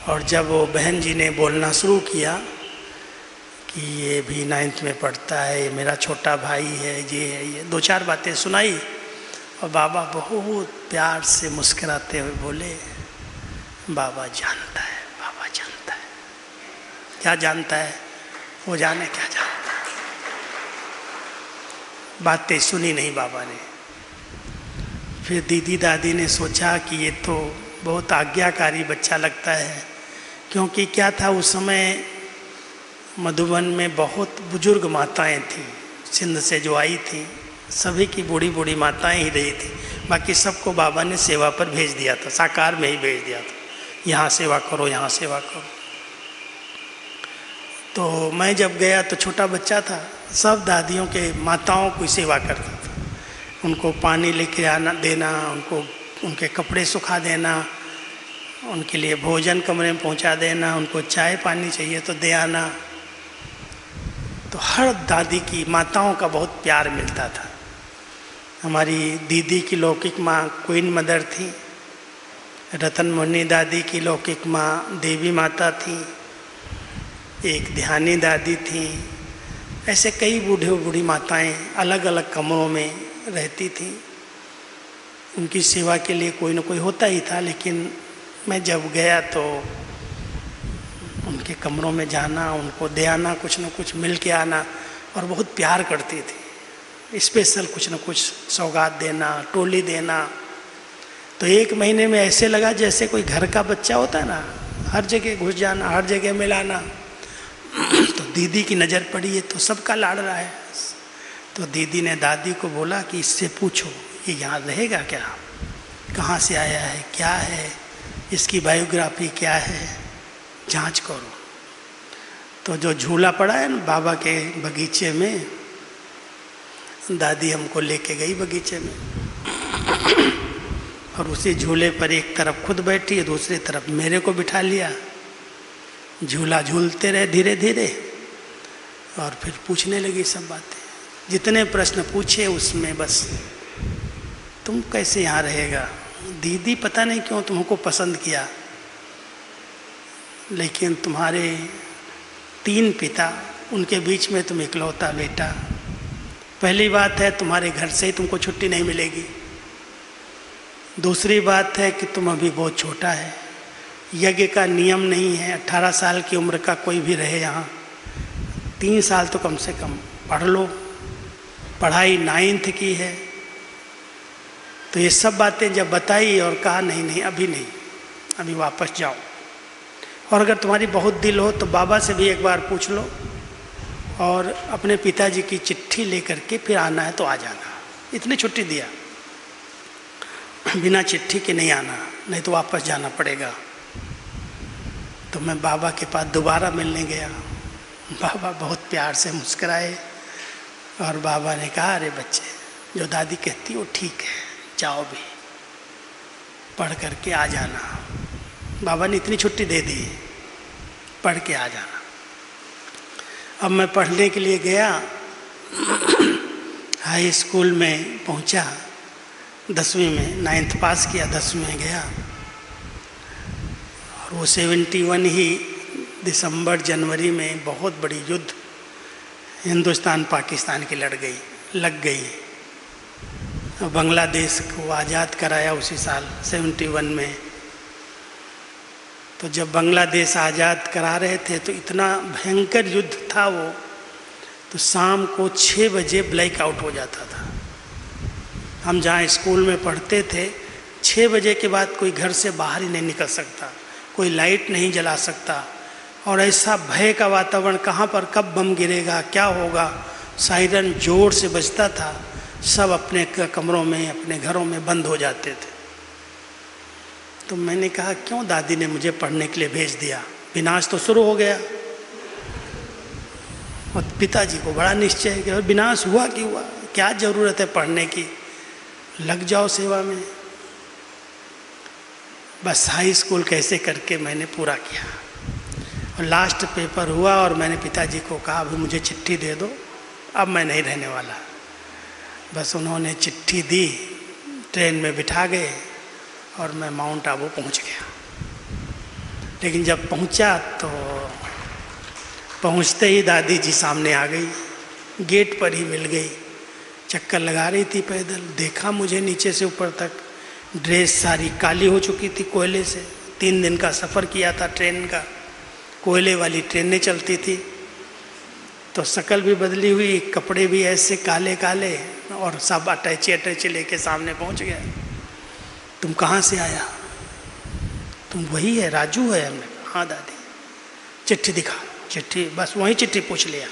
और जब वो बहन जी ने बोलना शुरू किया कि ये भी 9th में पढ़ता है, ये मेरा छोटा भाई है, ये 2-4 बातें सुनाई, और बाबा बहुत प्यार से मुस्कुराते हुए बोले, बाबा जानता है, बाबा जानता है। क्या जानता है? वो जाने क्या जानता है। बातें सुनी नहीं बाबा ने। फिर दीदी दादी ने सोचा कि ये तो बहुत आज्ञाकारी बच्चा लगता है, क्योंकि क्या था उस समय मधुबन में बहुत बुजुर्ग माताएं थीं, सिंध से जो आई थी, सभी की बूढ़ी माताएं ही रही थी। बाकी सबको बाबा ने सेवा पर भेज दिया था, साकार में ही भेज दिया था, यहाँ सेवा करो, यहाँ सेवा करो। तो मैं जब गया तो छोटा बच्चा था, सब दादियों के माताओं की सेवा करता था। उनको पानी लेके आना देना, उनको उनके कपड़े सुखा देना, उनके लिए भोजन कमरे में पहुंचा देना, उनको चाय पानी चाहिए तो दे आना। तो हर दादी की माताओं का बहुत प्यार मिलता था। हमारी दीदी की लौकिक माँ क्वीन मदर थी, रतन मुन्नी दादी की लौकिक माँ देवी माता थी, एक ध्यानी दादी थी। ऐसे कई बूढ़ी माताएं अलग अलग कमरों में रहती थी। उनकी सेवा के लिए कोई ना कोई होता ही था, लेकिन मैं जब गया तो उनके कमरों में जाना, उनको दे आना, कुछ न कुछ मिल के आना, और बहुत प्यार करती थी। स्पेशल कुछ न कुछ सौगात देना, टोली देना। तो 1 महीने में ऐसे लगा जैसे कोई घर का बच्चा होता है ना, हर जगह घुस जाना, हर जगह मिलाना। तो दीदी की नज़र पड़ी, ये तो सबका लाड़ रहा है। तो दीदी ने दादी को बोला कि इससे पूछो ये यहाँ रहेगा क्या, कहाँ से आया है, क्या है, इसकी बायोग्राफी क्या है, जांच करो। तो जो झूला पड़ा है ना बाबा के बगीचे में, दादी हमको लेके गई बगीचे में, और उसी झूले पर एक तरफ खुद बैठी है, दूसरी तरफ मेरे को बिठा लिया। झूला झूलते रहे धीरे धीरे, और फिर पूछने लगी सब बातें। जितने प्रश्न पूछे उसमें बस, तुम कैसे यहाँ रहेगा, दीदी पता नहीं क्यों तुमको पसंद किया, लेकिन तुम्हारे 3 पिता, उनके बीच में तुम इकलौता बेटा। पहली बात है तुम्हारे घर से ही तुमको छुट्टी नहीं मिलेगी। दूसरी बात है कि तुम अभी बहुत छोटा है, यज्ञ का नियम नहीं है 18 साल की उम्र का कोई भी रहे यहाँ। 3 साल तो कम से कम पढ़ लो, पढ़ाई 9th की है। तो ये सब बातें जब बताई और कहा नहीं अभी नहीं, अभी वापस जाओ। और अगर तुम्हारी बहुत दिल हो तो बाबा से भी एक बार पूछ लो, और अपने पिताजी की चिट्ठी लेकर के फिर आना है तो आ जाना। इतनी छुट्टी दिया, बिना चिट्ठी के नहीं आना, नहीं तो वापस जाना पड़ेगा। तो मैं बाबा के पास दोबारा मिलने गया। बाबा बहुत प्यार से मुस्कुराए, और बाबा ने कहा, अरे बच्चे, जो दादी कहती वो ठीक है, जाओ भी, पढ़ करके आ जाना। बाबा ने इतनी छुट्टी दे दी, पढ़ के आ जाना। अब मैं पढ़ने के लिए गया, हाई स्कूल में पहुंचा, 10वीं में 9th पास किया, 10वीं में गया। और वो 71 ही दिसंबर जनवरी में बहुत बड़ी युद्ध हिंदुस्तान पाकिस्तान की लग गई। और बांग्लादेश को आज़ाद कराया उसी साल 71 में। तो जब बांग्लादेश आज़ाद करा रहे थे तो इतना भयंकर युद्ध था वो, तो शाम को 6 बजे ब्लैक आउट हो जाता था। हम जहाँ स्कूल में पढ़ते थे, 6 बजे के बाद कोई घर से बाहर ही नहीं निकल सकता, कोई लाइट नहीं जला सकता, और ऐसा भय का वातावरण, कहाँ पर कब बम गिरेगा, क्या होगा, सायरन जोर से बजता था। सब अपने कमरों में, अपने घरों में बंद हो जाते थे। तो मैंने कहा क्यों दादी ने मुझे पढ़ने के लिए भेज दिया, विनाश तो शुरू हो गया। और पिताजी को बड़ा निश्चय है कि विनाश हुआ कि हुआ, क्या ज़रूरत है पढ़ने की, लग जाओ सेवा में। बस हाई स्कूल कैसे करके मैंने पूरा किया, और लास्ट पेपर हुआ और मैंने पिताजी को कहा अभी मुझे चिट्ठी दे दो, अब मैं नहीं रहने वाला। बस उन्होंने चिट्ठी दी, ट्रेन में बिठा गए और मैं माउंट आबू पहुंच गया। लेकिन जब पहुंचा तो पहुंचते ही दादी जी सामने आ गई, गेट पर ही मिल गई, चक्कर लगा रही थी पैदल। देखा मुझे नीचे से ऊपर तक, ड्रेस सारी काली हो चुकी थी कोयले से। 3 दिन का सफ़र किया था ट्रेन का, कोयले वाली ट्रेनें चलती थी, तो शक्ल भी बदली हुई, कपड़े भी ऐसे काले काले, और सब अटैची लेके सामने पहुंच गया। तुम कहाँ से आया? तुम वही है, राजू है? हमने कहा हाँ दादी। चिट्ठी दिखा। चिट्ठी, बस वही चिट्ठी पूछ लिया।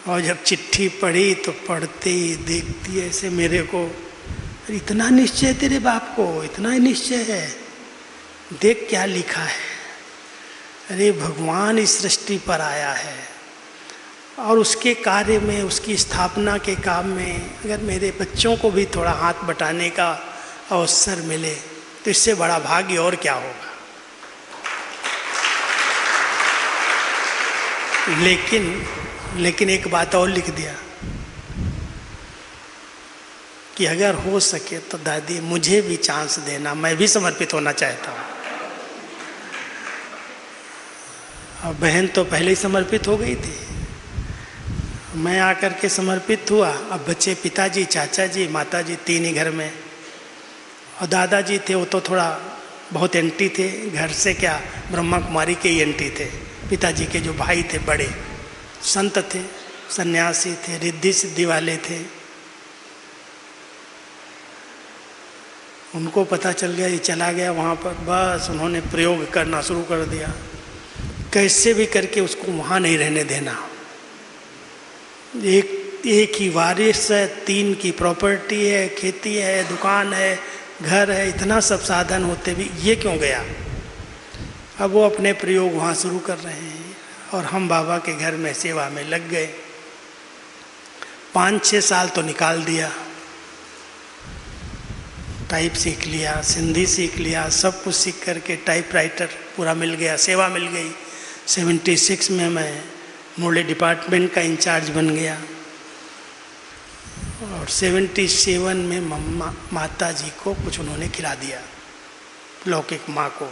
और जब चिट्ठी पढ़ी तो पढ़ते ही देखती ऐसे मेरे को, इतना निश्चय तेरे बाप को, इतना निश्चय है, देख क्या लिखा है। अरे भगवान इस सृष्टि पर आया है, और उसके कार्य में, उसकी स्थापना के काम में अगर मेरे बच्चों को भी थोड़ा हाथ बटाने का अवसर मिले तो इससे बड़ा भाग्य और क्या होगा। लेकिन एक बात और लिख दिया कि अगर हो सके तो दादी मुझे भी चांस देना, मैं भी समर्पित होना चाहता हूँ। और बहन तो पहले ही समर्पित हो गई थी, मैं आकर के समर्पित हुआ। अब बच्चे पिताजी, चाचा जी, माता जी, 3 ही घर में। और दादाजी थे वो तो थोड़ा बहुत एंटी थे, घर से क्या ब्रह्मा कुमारी के ही एंटी थे। पिताजी के जो भाई थे बड़े संत थे, सन्यासी थे, रिद्धि सिद्धि वाले थे। उनको पता चल गया ये चला गया वहाँ पर, बस उन्होंने प्रयोग करना शुरू कर दिया, कैसे भी करके उसको वहाँ नहीं रहने देना। एक ही वारिस है, 3 की प्रॉपर्टी है, खेती है, दुकान है, घर है, इतना सब साधन होते भी ये क्यों गया। अब वो अपने प्रयोग वहाँ शुरू कर रहे हैं और हम बाबा के घर में सेवा में लग गए। 5-6 साल तो निकाल दिया, टाइप सीख लिया, सिंधी सीख लिया, सब कुछ सीख करके टाइपराइटर पूरा मिल गया, सेवा मिल गई। 76 में मैं मुरली डिपार्टमेंट का इंचार्ज बन गया, और 77 में माता जी को कुछ उन्होंने खिला दिया, लौकिक माँ को,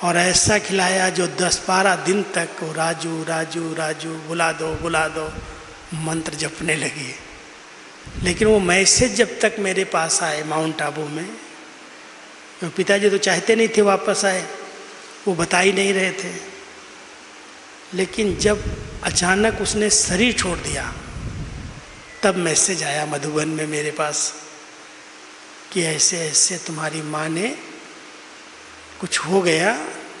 और ऐसा खिलाया जो 10-12 दिन तक वो राजू राजू राजू बुला दो मंत्र जपने लगी। लेकिन वो मैसेज जब तक मेरे पास आए माउंट आबू में, तो पिताजी तो चाहते नहीं थे वापस आए, वो बता ही नहीं रहे थे। लेकिन जब अचानक उसने शरीर छोड़ दिया तब मैसेज आया मधुबन में मेरे पास कि ऐसे ऐसे तुम्हारी माँ ने कुछ हो गया,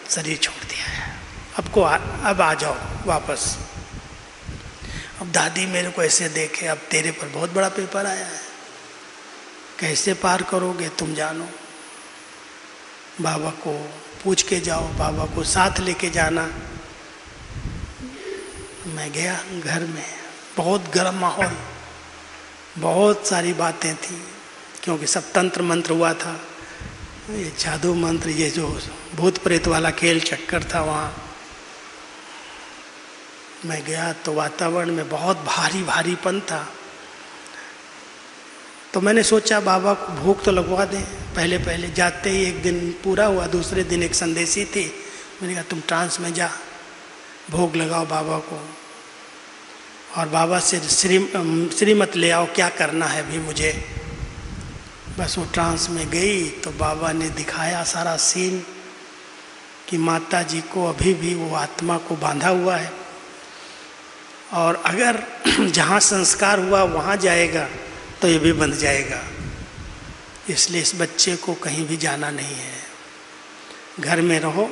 शरीर छोड़ दिया है, अब आ जाओ वापस। अब दादी मेरे को ऐसे देखे, अब तेरे पर बहुत बड़ा पेपर आया है, कैसे पार करोगे तुम जानो, बाबा को पूछ के जाओ, बाबा को साथ लेके जाना। मैं गया घर में, बहुत गर्म माहौल, बहुत सारी बातें थी, क्योंकि सब तंत्र मंत्र हुआ था, ये जादू मंत्र, ये जो भूत प्रेत वाला खेल चक्कर था वहाँ। मैं गया तो वातावरण में बहुत भारी भारीपन था। तो मैंने सोचा बाबा को भोग तो लगवा दें। पहले पहले जाते ही एक दिन पूरा हुआ, दूसरे दिन एक संदेशी थी, मैंने कहा तुम ट्रांस में जा, भोग लगाओ बाबा को और बाबा से श्रीमत ले आओ, क्या करना है भी मुझे। बस वो ट्रांस में गई तो बाबा ने दिखाया सारा सीन कि माता जी को अभी भी वो आत्मा को बांधा हुआ है और अगर जहाँ संस्कार हुआ वहाँ जाएगा तो ये भी बंध जाएगा, इसलिए इस बच्चे को कहीं भी जाना नहीं है, घर में रहो।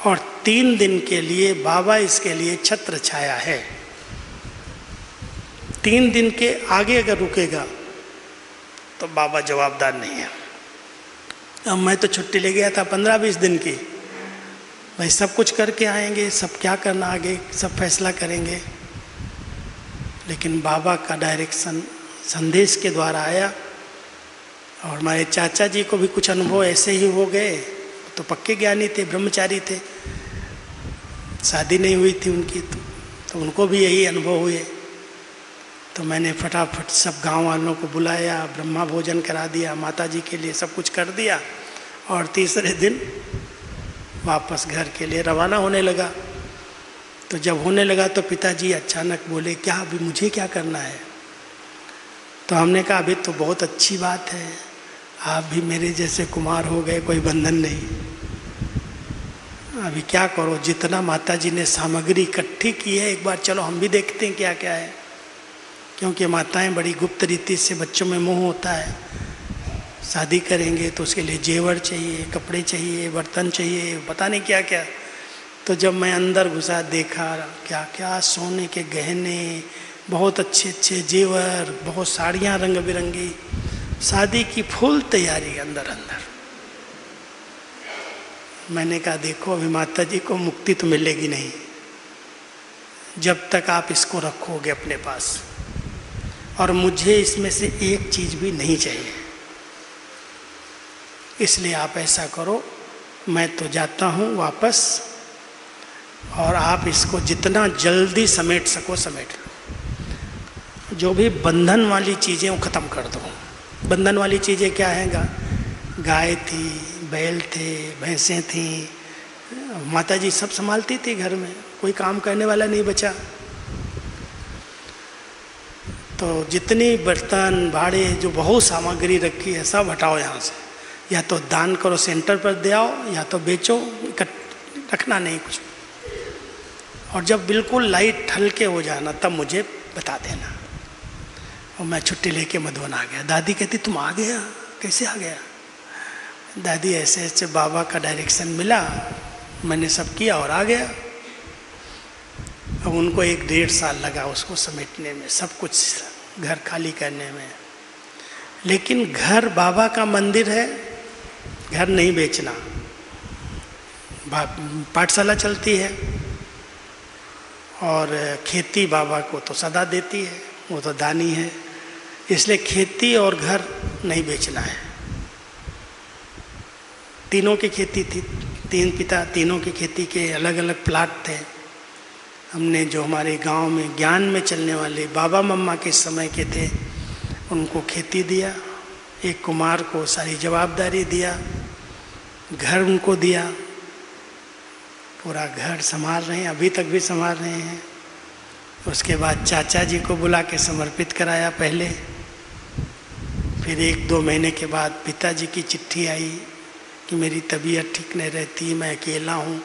और 3 दिन के लिए बाबा इसके लिए छत्र छाया है। 3 दिन के आगे अगर रुकेगा तो बाबा जवाबदार नहीं है। अब मैं तो छुट्टी ले गया था 15-20 दिन की, भाई सब कुछ करके आएंगे, सब क्या करना आगे सब फैसला करेंगे, लेकिन बाबा का डायरेक्शन संदेश के द्वारा आया। और हमारे चाचा जी को भी कुछ अनुभव ऐसे ही हो गए, तो पक्के ज्ञानी थे, ब्रह्मचारी थे, शादी नहीं हुई थी उनकी, तो उनको भी यही अनुभव हुए। तो मैंने फटाफट सब गांव वालों को बुलाया, ब्रह्मा भोजन करा दिया, माता जी के लिए सब कुछ कर दिया और तीसरे दिन वापस घर के लिए रवाना होने लगा। तो जब होने लगा तो पिताजी अचानक बोले, क्या अभी मुझे क्या करना है? तो हमने कहा अभी तो बहुत अच्छी बात है, आप भी मेरे जैसे कुमार हो गए, कोई बंधन नहीं, अभी क्या करो, जितना माता जी ने सामग्री इकट्ठी की है एक बार चलो हम भी देखते हैं क्या क्या है। क्योंकि माताएं बड़ी गुप्त रीति से, बच्चों में मोह होता है, शादी करेंगे तो उसके लिए जेवर चाहिए, कपड़े चाहिए, बर्तन चाहिए, पता नहीं क्या क्या। तो जब मैं अंदर घुसा देखा क्या क्या सोने के गहने, बहुत अच्छे अच्छे जेवर, बहुत साड़ियाँ रंग बिरंगी, शादी की फुल तैयारी अंदर अंदर। मैंने कहा देखो अभी माता जी को मुक्ति तो मिलेगी नहीं जब तक आप इसको रखोगे अपने पास, और मुझे इसमें से एक चीज़ भी नहीं चाहिए। इसलिए आप ऐसा करो, मैं तो जाता हूँ वापस, और आप इसको जितना जल्दी समेट सको समेट लो। जो भी बंधन वाली चीज़ें वो ख़त्म कर दो। बंधन वाली चीज़ें क्या हैं? गाय थी, बैल थे, भैंसें थी, माता जी सब संभालती थी घर में, कोई काम करने वाला नहीं बचा। तो जितनी बर्तन भाड़े जो बहुत सामग्री रखी है सब हटाओ यहाँ से, या तो दान करो, सेंटर पर दे आओ, या तो बेचो, रखना नहीं कुछ। और जब बिल्कुल लाइट हल्के हो जाना तब मुझे बता देना। और मैं छुट्टी लेके मधुबन आ गया। दादी कहती तुम आ गया, कैसे आ गया? दादी ऐसे ऐसे बाबा का डायरेक्शन मिला, मैंने सब किया और आ गया। अब उनको 1-1.5 साल लगा उसको समेटने में, सब कुछ घर खाली करने में। लेकिन घर बाबा का मंदिर है, घर नहीं बेचना। पाठशाला चलती है और खेती बाबा को तो सदा देती है, वो तो दानी है, इसलिए खेती और घर नहीं बेचना है। तीनों की खेती थी, 3 पिता, तीनों की खेती के अलग अलग प्लाट थे। हमने जो हमारे गांव में ज्ञान में चलने वाले बाबा मम्मा के समय के थे उनको खेती दिया, एक कुमार को सारी जवाबदारी दिया, घर उनको दिया, पूरा घर संभाल रहे हैं, अभी तक भी संभाल रहे हैं। उसके बाद चाचा जी को बुला के समर्पित कराया पहले, फिर 1-2 महीने के बाद पिताजी की चिट्ठी आई कि मेरी तबीयत ठीक नहीं रहती, मैं अकेला हूँ।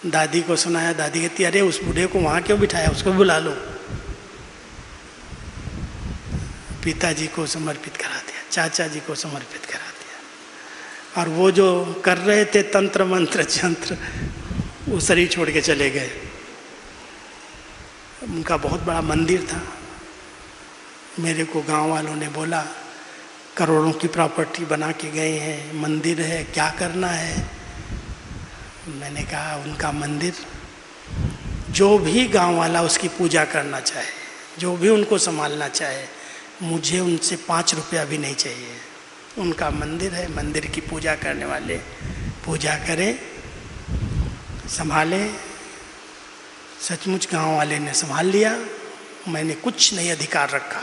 दादी को सुनाया, दादी कहती अरे उस बूढ़े को वहाँ क्यों बिठाया, उसको बुला लो। पिताजी को समर्पित करा दिया, चाचा जी को समर्पित करा दिया, और वो जो कर रहे थे तंत्र मंत्र जंत्र वो शरीर छोड़ के चले गए। उनका बहुत बड़ा मंदिर था। मेरे को गांव वालों ने बोला करोड़ों की प्रॉपर्टी बना के गए हैं, मंदिर है, क्या करना है? मैंने कहा उनका मंदिर, जो भी गांव वाला उसकी पूजा करना चाहे, जो भी उनको संभालना चाहे, मुझे उनसे 5 रुपया भी नहीं चाहिए। उनका मंदिर है, मंदिर की पूजा करने वाले पूजा करें, संभालें, सचमुच गांव वाले ने संभाल लिया, मैंने कुछ नहीं अधिकार रखा,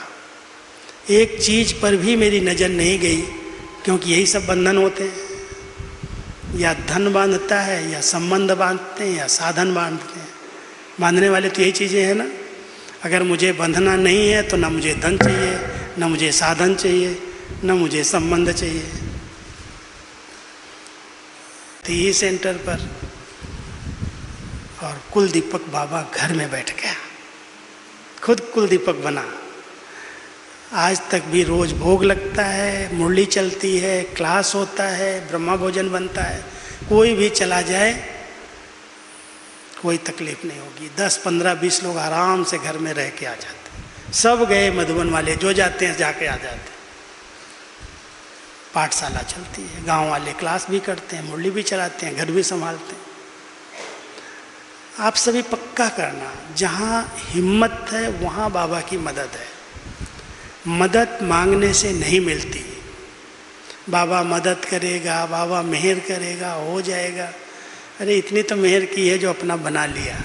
एक चीज पर भी मेरी नज़र नहीं गई, क्योंकि यही सब बंधन होते हैं, या धन बांधता है, या संबंध बांधते हैं, या साधन बांधते हैं। बांधने वाले तो यही चीज़ें हैं ना। अगर मुझे बंधना नहीं है तो ना मुझे धन चाहिए, ना मुझे साधन चाहिए, ना मुझे संबंध चाहिए। तो ये सेंटर पर और कुल दीपक बाबा घर में बैठ गया, खुद कुल दीपक बना। आज तक भी रोज भोग लगता है, मुरली चलती है, क्लास होता है, ब्रह्मा भोजन बनता है, कोई भी चला जाए कोई तकलीफ नहीं होगी। 10, 15, 20 लोग आराम से घर में रह के आ जाते हैं। सब गए मधुबन वाले, जो जाते हैं जाके आ जाते हैं। पाठशाला चलती है, गांव वाले क्लास भी करते हैं, मुरली भी चलाते हैं, घर भी संभालते हैं। आप सभी पक्का करना, जहाँ हिम्मत है वहाँ बाबा की मदद है। मदद मांगने से नहीं मिलती। बाबा मदद करेगा, बाबा मेहर करेगा, हो जाएगा। अरे इतनी तो मेहर की है जो अपना बना लिया,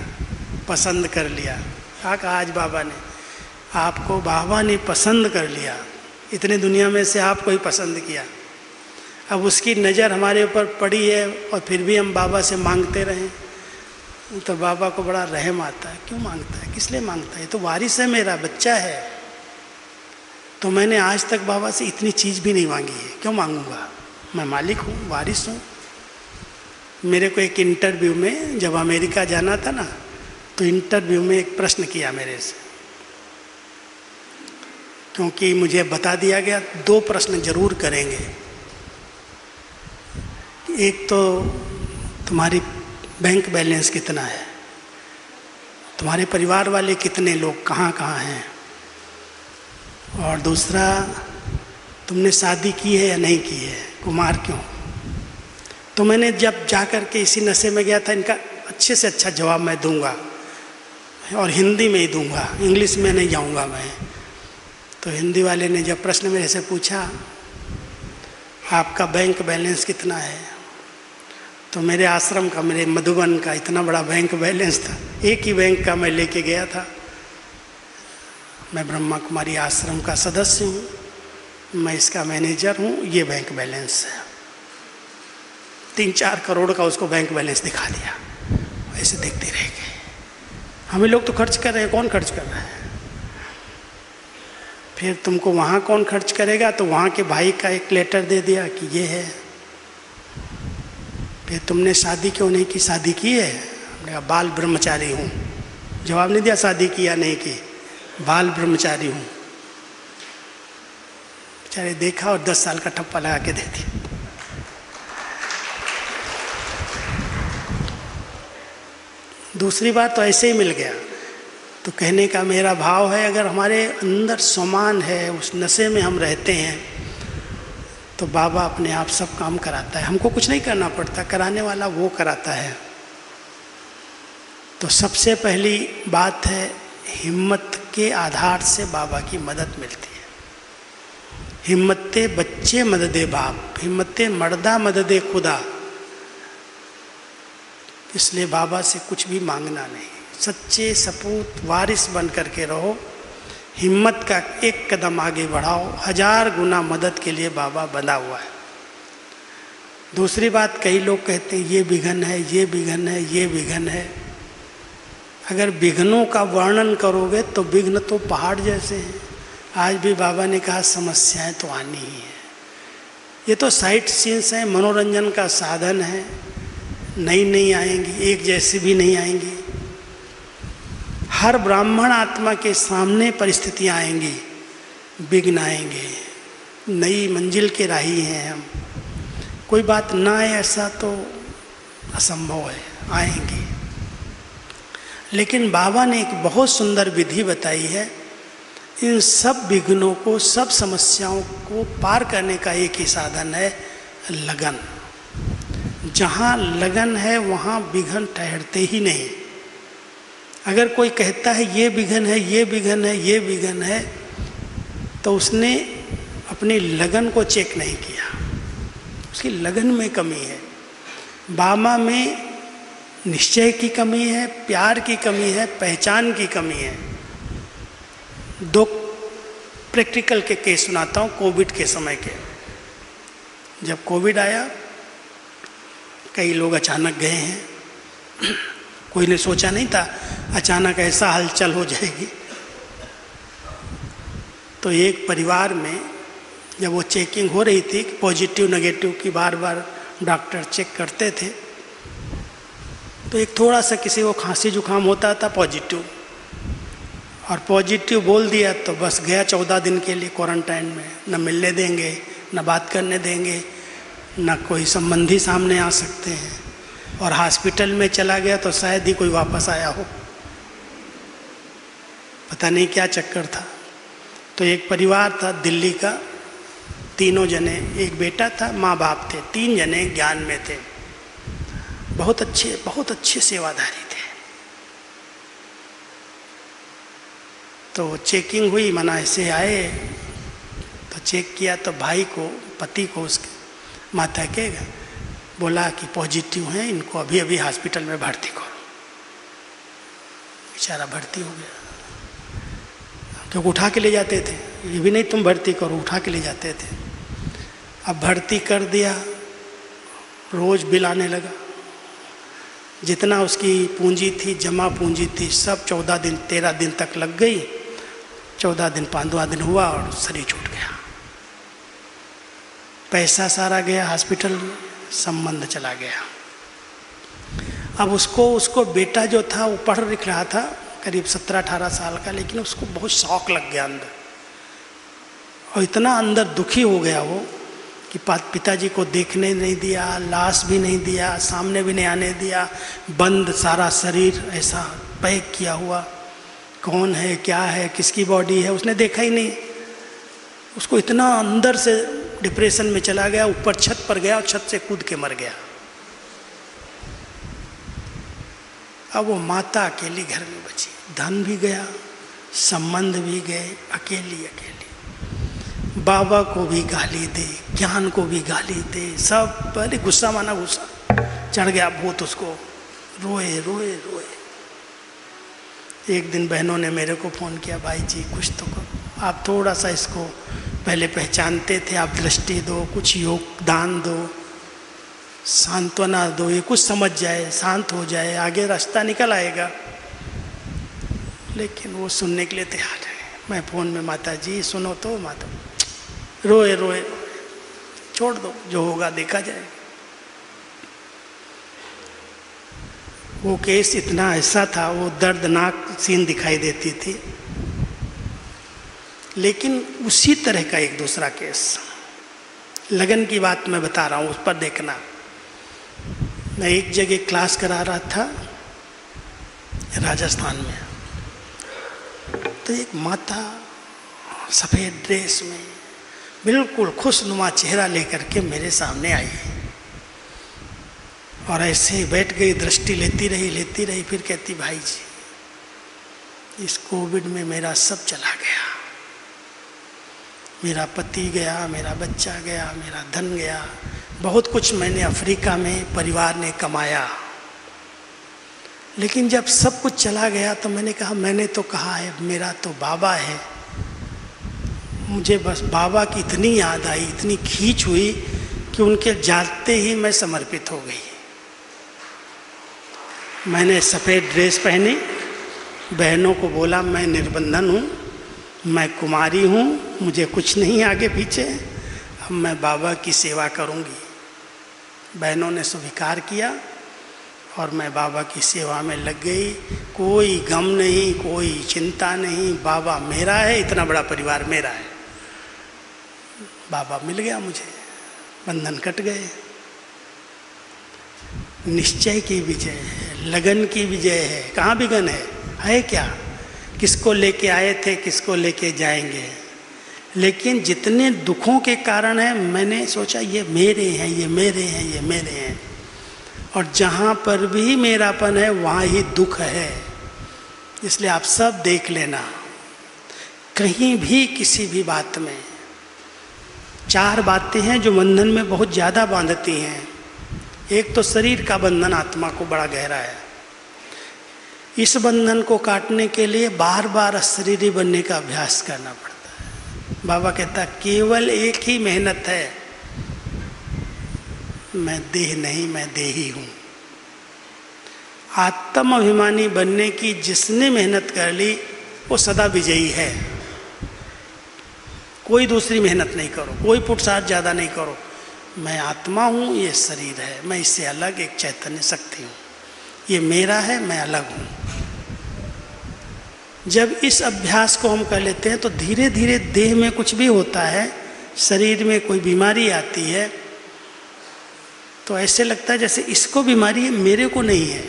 पसंद कर लिया। कहा आज बाबा ने आपको, बाबा ने पसंद कर लिया, इतने दुनिया में से आपको ही पसंद किया। अब उसकी नज़र हमारे ऊपर पड़ी है और फिर भी हम बाबा से मांगते रहें, तो बाबा को बड़ा रहम आता है। क्यों मांगता है, किस लिए मांगता है? ये तो वारिस है, मेरा बच्चा है। तो मैंने आज तक बाबा से इतनी चीज़ भी नहीं मांगी है, क्यों मांगूंगा? मैं मालिक हूँ, वारिस हूँ। मेरे को एक इंटरव्यू में, जब अमेरिका जाना था ना, तो इंटरव्यू में एक प्रश्न किया मेरे से, क्योंकि मुझे बता दिया गया 2 प्रश्न जरूर करेंगे। एक तो तुम्हारी बैंक बैलेंस कितना है, तुम्हारे परिवार वाले कितने लोग कहाँ कहाँ हैं, और दूसरा तुमने शादी की है या नहीं की है, कुमार क्यों। तो मैंने जब जाकर के इसी नशे में गया था, इनका अच्छे से अच्छा जवाब मैं दूंगा और हिंदी में ही दूंगा, इंग्लिश में नहीं जाऊंगा मैं। तो हिंदी वाले ने जब प्रश्न मेरे से पूछा आपका बैंक बैलेंस कितना है, तो मेरे आश्रम का, मेरे मधुबन का इतना बड़ा बैंक बैलेंस था, एक ही बैंक का मैं लेके गया था। मैं ब्रह्मा कुमारी आश्रम का सदस्य हूँ, मैं इसका मैनेजर हूँ, ये बैंक बैलेंस है। 3-4 करोड़ का उसको बैंक बैलेंस दिखा दिया। ऐसे देखते रह गए। हमें लोग तो खर्च कर रहे हैं, कौन खर्च कर रहा है? फिर तुमको वहाँ कौन खर्च करेगा, तो वहाँ के भाई का एक लेटर दे दिया कि ये है। फिर तुमने शादी क्यों नहीं की? शादी की है? हमने कहा बाल ब्रह्मचारी हूँ। जवाब नहीं दिया शादी किया नहीं की, बाल ब्रह्मचारी हूँ। बेचारे देखा और 10 साल का ठप्पा लगा के दे दिया। दूसरी बार तो ऐसे ही मिल गया। तो कहने का मेरा भाव है, अगर हमारे अंदर समान है, उस नशे में हम रहते हैं, तो बाबा अपने आप सब काम कराता है, हमको कुछ नहीं करना पड़ता, कराने वाला वो कराता है। तो सबसे पहली बात है, हिम्मत के आधार से बाबा की मदद मिलती है। हिम्मते बच्चे मददे बाप, हिम्मते मर्दा मददे खुदा। इसलिए बाबा से कुछ भी मांगना नहीं, सच्चे सपूत वारिस बन करके रहो, हिम्मत का एक कदम आगे बढ़ाओ, 1000 गुना मदद के लिए बाबा बंधा हुआ है। दूसरी बात, कई लोग कहते हैं ये विघन है, ये विघन है, ये विघन है। अगर विघ्नों का वर्णन करोगे तो विघ्न तो पहाड़ जैसे हैं। आज भी बाबा ने कहा समस्याएं तो आनी ही है। ये तो साइट सीन्स हैं, मनोरंजन का साधन है, नई नई आएंगी, एक जैसी भी नहीं आएंगी। हर ब्राह्मण आत्मा के सामने परिस्थितियां आएंगी, विघ्न आएंगे, नई मंजिल के राही हैं हम। कोई बात ना आए ऐसा तो असंभव है, आएंगी। लेकिन बाबा ने एक बहुत सुंदर विधि बताई है, इन सब विघ्नों को, सब समस्याओं को पार करने का एक ही साधन है, लगन। जहाँ लगन है वहाँ विघ्न ठहरते ही नहीं। अगर कोई कहता है ये विघ्न है, ये विघ्न है, ये विघ्न है, तो उसने अपनी लगन को चेक नहीं किया, उसकी लगन में कमी है। बाबा में निश्चय की कमी है, प्यार की कमी है, पहचान की कमी है। 2 प्रैक्टिकल के केस सुनाता हूँ कोविड के समय के। जब कोविड आया, कई लोग अचानक गए हैं, कोई ने सोचा नहीं था अचानक ऐसा हलचल हो जाएगी। तो एक परिवार में जब वो चेकिंग हो रही थी, पॉजिटिव नेगेटिव की बार बार डॉक्टर चेक करते थे, तो एक थोड़ा सा किसी को खांसी जुकाम होता था पॉजिटिव, और पॉजिटिव बोल दिया तो बस गया 14 दिन के लिए क्वारंटाइन में। न मिलने देंगे, न बात करने देंगे, न कोई संबंधी सामने आ सकते हैं, और हॉस्पिटल में चला गया तो शायद ही कोई वापस आया हो, पता नहीं क्या चक्कर था। तो एक परिवार था दिल्ली का, 3 जने, एक बेटा था, माँ बाप थे, 3 जने ज्ञान में थे, बहुत अच्छे सेवाधारी थे। तो चेकिंग हुई, मना ऐसे आए तो चेक किया तो भाई को, पति को, उसके माता के बोला कि पॉजिटिव हैं, इनको अभी अभी हॉस्पिटल में भर्ती करो। बेचारा भर्ती हो गया, क्योंकि उठा के ले जाते थे, ये भी नहीं तुम भर्ती करो, उठा के ले जाते थे। अब भर्ती कर दिया, रोज बिल आने लगा, जितना उसकी पूंजी थी, जमा पूंजी थी, सब 14 दिन 13 दिन तक लग गई। 14 दिन 15वां दिन हुआ और शरीर छूट गया, पैसा सारा गया हॉस्पिटल में, संबंध चला गया। अब उसको बेटा जो था वो पढ़ लिख रहा था, करीब 17-18 साल का, लेकिन उसको बहुत शौक लग गया अंदर, और इतना अंदर दुखी हो गया वो कि पिताजी को देखने नहीं दिया, लाश भी नहीं दिया, सामने भी नहीं आने दिया, बंद सारा शरीर ऐसा पैक किया हुआ, कौन है, क्या है, किसकी बॉडी है, उसने देखा ही नहीं। उसको इतना अंदर से डिप्रेशन में चला गया, ऊपर छत पर गया और छत से कूद के मर गया। अब वो माता अकेली घर में बची, धन भी गया, संबंध भी गए, अकेली। बाबा को भी गाली दे, ज्ञान को भी गाली दे, सब पहले गुस्सा माना गुस्सा चढ़ गया भूत उसको, रोए रोए रोए। एक दिन बहनों ने मेरे को फ़ोन किया, भाई जी कुछ तो करो, आप थोड़ा सा इसको पहले पहचानते थे, आप दृष्टि दो, कुछ योगदान दो, सांत्वना दो, ये कुछ समझ जाए, शांत हो जाए, आगे रास्ता निकल आएगा। लेकिन वो सुनने के लिए तैयार है। मैं फ़ोन में, माता जी सुनो तो, माता रोए रोए, छोड़ दो, जो होगा देखा जाएगा। वो केस इतना ऐसा था, वो दर्दनाक सीन दिखाई देती थी। लेकिन उसी तरह का एक दूसरा केस, लगन की बात मैं बता रहा हूँ, उस पर देखना। मैं एक जगह क्लास करा रहा था राजस्थान में, तो एक माता सफ़ेद ड्रेस में बिल्कुल खुशनुमा चेहरा लेकर के मेरे सामने आई, और ऐसे बैठ गई, दृष्टि लेती रही, फिर कहती, भाई जी इस कोविड में मेरा सब चला गया, मेरा पति गया, मेरा बच्चा गया, मेरा धन गया, बहुत कुछ मैंने अफ्रीका में परिवार ने कमाया, लेकिन जब सब कुछ चला गया तो मैंने कहा, मैंने तो कहा है मेरा तो बाबा है, मुझे बस बाबा की इतनी याद आई, इतनी खींच हुई कि उनके जाते ही मैं समर्पित हो गई। मैंने सफ़ेद ड्रेस पहनी, बहनों को बोला मैं निर्बंधन हूँ, मैं कुमारी हूँ, मुझे कुछ नहीं आगे पीछे, अब मैं बाबा की सेवा करूँगी। बहनों ने स्वीकार किया और मैं बाबा की सेवा में लग गई। कोई गम नहीं, कोई चिंता नहीं, बाबा मेरा है, इतना बड़ा परिवार मेरा है, बाबा मिल गया मुझे, बंधन कट गए। निश्चय की विजय है, लगन की विजय है। कहाँ विघन है क्या? किसको लेके आए थे, किसको लेके जाएंगे। लेकिन जितने दुखों के कारण है, मैंने सोचा ये मेरे हैं, ये मेरे हैं, ये मेरे हैं, और जहाँ पर भी मेरापन है वहाँ ही दुख है। इसलिए आप सब देख लेना, कहीं भी किसी भी बात में 4 बातें हैं जो बंधन में बहुत ज़्यादा बांधती हैं। एक तो शरीर का बंधन आत्मा को बड़ा गहरा है। इस बंधन को काटने के लिए बार बार अशरीरी बनने का अभ्यास करना पड़ता है। बाबा कहता केवल एक ही मेहनत है, मैं देह नहीं, मैं देही हूँ। आत्म अभिमानी बनने की जिसने मेहनत कर ली वो सदा विजयी है। कोई दूसरी मेहनत नहीं करो, कोई पुरुषार्थ ज़्यादा नहीं करो। मैं आत्मा हूँ, ये शरीर है, मैं इससे अलग एक चैतन्य शक्ति हूँ, ये मेरा है, मैं अलग हूँ। जब इस अभ्यास को हम कर लेते हैं तो धीरे धीरे देह में कुछ भी होता है, शरीर में कोई बीमारी आती है तो ऐसे लगता है जैसे इसको बीमारी है, मेरे को नहीं है।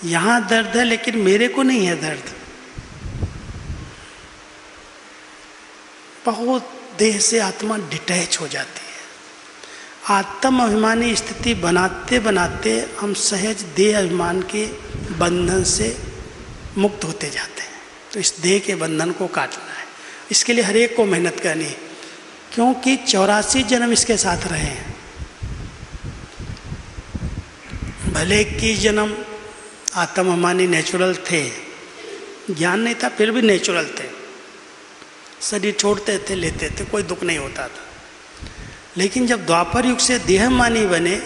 यहाँ दर्द है लेकिन मेरे को नहीं है दर्द। बहुत देह से आत्मा डिटैच हो जाती है। आत्म अभिमानी स्थिति बनाते बनाते हम सहज देह अभिमान के बंधन से मुक्त होते जाते हैं। तो इस देह के बंधन को काटना है, इसके लिए हर एक को मेहनत करनी है, क्योंकि 84 जन्म इसके साथ रहे हैं। भले 21 जन्म आत्म अभिमानी नेचुरल थे, ज्ञान नहीं था फिर भी नेचुरल थे, शरीर छोड़ते थे, लेते थे, कोई दुख नहीं होता था। लेकिन जब द्वापर युग से देहमानी बने,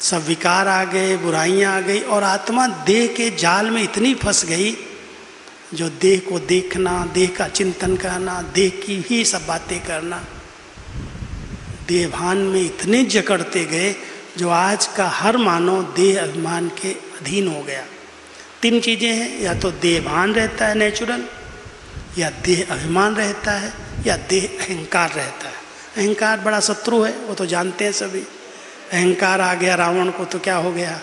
सब विकार आ गए, बुराइयां आ गई और आत्मा देह के जाल में इतनी फंस गई, जो देह को देखना, देह का चिंतन करना, देह की ही सब बातें करना, देहभान में इतने जकड़ते गए जो आज का हर मानव देह अभिमान के अधीन हो गया। 3 चीज़ें हैं, या तो देहभान रहता है नेचुरल, या देह अभिमान रहता है, या देह अहंकार रहता है। अहंकार बड़ा शत्रु है, वो तो जानते हैं सभी। अहंकार आ गया रावण को तो क्या हो गया।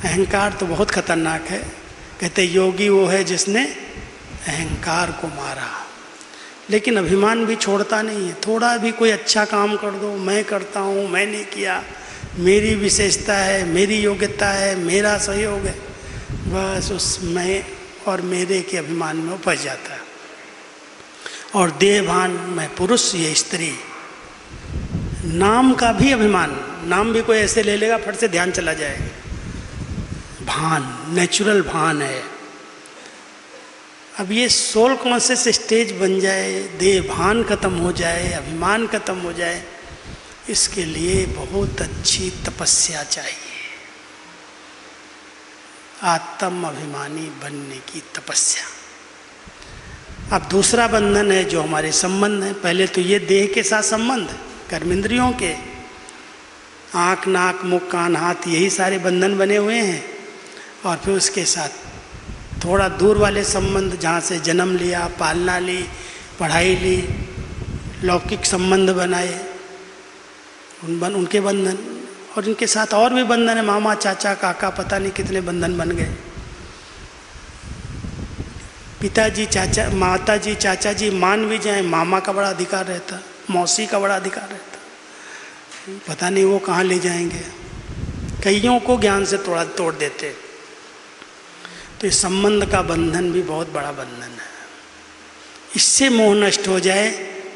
अहंकार तो बहुत खतरनाक है। कहते योगी वो है जिसने अहंकार को मारा। लेकिन अभिमान भी छोड़ता नहीं है। थोड़ा भी कोई अच्छा काम कर दो, मैं करता हूँ, मैंने किया, मेरी विशेषता है, मेरी योग्यता है, मेरा सहयोग है, बस उस मैं और मेरे के अभिमान में वो फंस जाता है। और देहभान, मैं पुरुष, ये स्त्री। नाम का भी अभिमान, नाम भी कोई ऐसे ले लेगा फट से ध्यान चला जाएगा। भान, नेचुरल भान है। अब ये सोल कॉन्शियस स्टेज बन जाए, देह भान खत्म हो जाए, अभिमान खत्म हो जाए, इसके लिए बहुत अच्छी तपस्या चाहिए। आत्म अभिमानी बनने की तपस्या। अब दूसरा बंधन है जो हमारे संबंध है। पहले तो ये देह के साथ संबंध, कर्मेंद्रियों के, आँख, नाक, मुख, कान, हाथ, यही सारे बंधन बने हुए हैं। और फिर उसके साथ थोड़ा दूर वाले संबंध, जहाँ से जन्म लिया, पालना ली, पढ़ाई ली, लौकिक संबंध बनाए, उनके बंधन। और इनके साथ और भी बंधन है, मामा, चाचा, काका, पता नहीं कितने बंधन बन गए। पिताजी, चाचा, माताजी, चाचा जी मान भी जाए, मामा का बड़ा अधिकार रहता, मौसी का बड़ा अधिकार रहता, पता नहीं वो कहाँ ले जाएंगे। कईयों को ज्ञान से तोड़ देते। तो इस संबंध का बंधन भी बहुत बड़ा बंधन है। इससे मोह नष्ट हो जाए,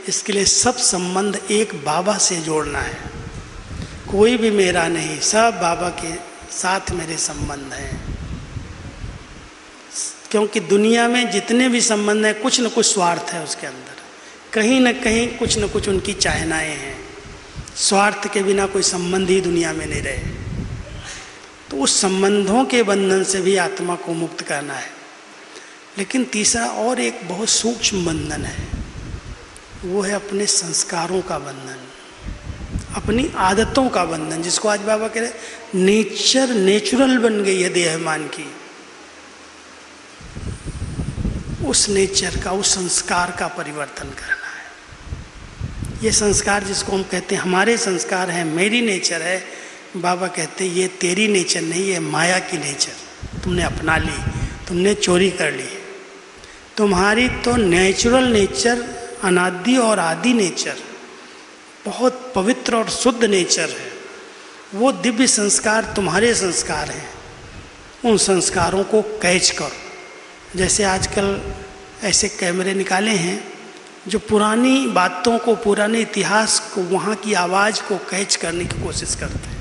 इसके लिए सब संबंध एक बाबा से जोड़ना है। कोई भी मेरा नहीं, सब बाबा के साथ मेरे संबंध हैं। क्योंकि दुनिया में जितने भी संबंध हैं, कुछ न कुछ स्वार्थ है उसके अंदर, कहीं न कहीं कुछ न कुछ उनकी चाहनाएं हैं। स्वार्थ के बिना कोई संबंध ही दुनिया में नहीं रहे। तो उस संबंधों के बंधन से भी आत्मा को मुक्त करना है। लेकिन तीसरा और एक बहुत सूक्ष्म बंधन है, वो है अपने संस्कारों का बंधन, अपनी आदतों का बंधन, जिसको आज बाबा कह रहे नेचुरल बन गई है देह अभिमान की। उस नेचर का, उस संस्कार का परिवर्तन करना है। ये संस्कार जिसको हम कहते हैं हमारे संस्कार हैं, मेरी नेचर है, बाबा कहते ये तेरी नेचर नहीं, ये माया की नेचर तुमने अपना ली, तुमने चोरी कर ली। तुम्हारी तो नेचुरल नेचर, अनादि और आदि नेचर, बहुत पवित्र और शुद्ध नेचर है। वो दिव्य संस्कार तुम्हारे संस्कार हैं। उन संस्कारों को कैच करो। जैसे आजकल ऐसे कैमरे निकाले हैं जो पुरानी बातों को, पुराने इतिहास को, वहाँ की आवाज़ को कैच करने की कोशिश करते हैं।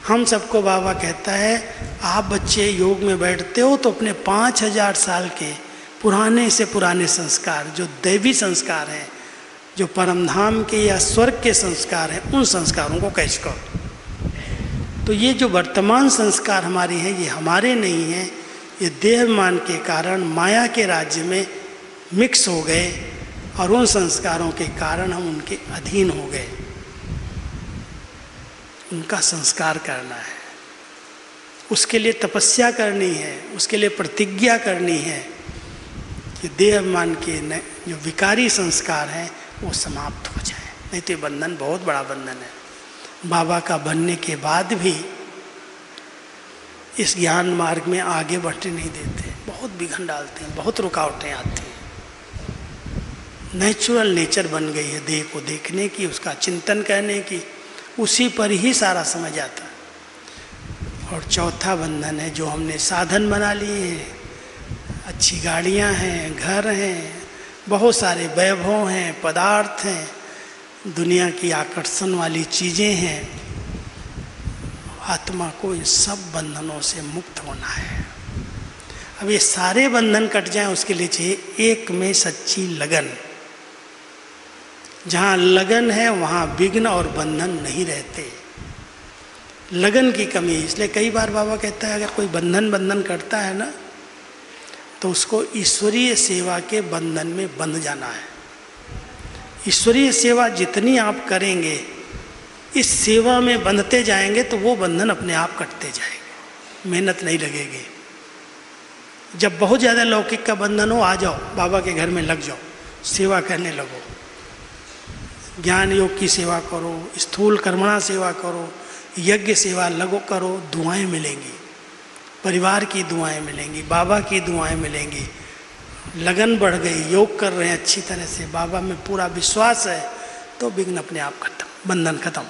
हम सबको बाबा कहता है, आप बच्चे योग में बैठते हो तो अपने 5000 साल के पुराने से पुराने संस्कार, जो दैवी संस्कार हैं, जो परमधाम के या स्वर्ग के संस्कार हैं, उन संस्कारों को कैच करो। तो ये जो वर्तमान संस्कार हमारे हैं, ये हमारे नहीं हैं, ये देहमान के कारण माया के राज्य में मिक्स हो गए और उन संस्कारों के कारण हम उनके अधीन हो गए। उनका संस्कार करना है, उसके लिए तपस्या करनी है, उसके लिए प्रतिज्ञा करनी है कि देहमान के जो विकारी संस्कार हैं वो समाप्त हो जाए। नहीं तो ये बंधन बहुत बड़ा बंधन है। बाबा का बनने के बाद भी इस ज्ञान मार्ग में आगे बढ़ने नहीं देते, बहुत बिघन डालते हैं, बहुत रुकावटें आती हैं। नेचुरल नेचर बन गई है देह को देखने की, उसका चिंतन करने की, उसी पर ही सारा समझ आता है। और चौथा बंधन है जो हमने साधन बना लिए हैं, अच्छी गाड़ियां हैं, घर हैं, बहुत सारे वैभव हैं, पदार्थ हैं, दुनिया की आकर्षण वाली चीज़ें हैं। आत्मा को इन सब बंधनों से मुक्त होना है। अब ये सारे बंधन कट जाएं, उसके लिए चाहिए एक में सच्ची लगन। जहाँ लगन है वहाँ विघ्न और बंधन नहीं रहते। लगन की कमी, इसलिए कई बार बाबा कहता है अगर कोई बंधन करता है ना, तो उसको ईश्वरीय सेवा के बंधन में बंध जाना है। ईश्वरीय सेवा जितनी आप करेंगे, इस सेवा में बंधते जाएंगे तो वो बंधन अपने आप कटते जाएंगे, मेहनत नहीं लगेगी। जब बहुत ज़्यादा लौकिक का बंधन हो, आ जाओ बाबा के घर में लग जाओ, सेवा करने लगो, ज्ञान योग की सेवा करो, स्थूल कर्मणा सेवा करो, यज्ञ सेवा लगो करो, दुआएं मिलेंगी, परिवार की दुआएं मिलेंगी, बाबा की दुआएं मिलेंगी। लगन बढ़ गई, योग कर रहे हैं अच्छी तरह से, बाबा में पूरा विश्वास है, तो विघ्न अपने आप खत्म, बंधन खत्म।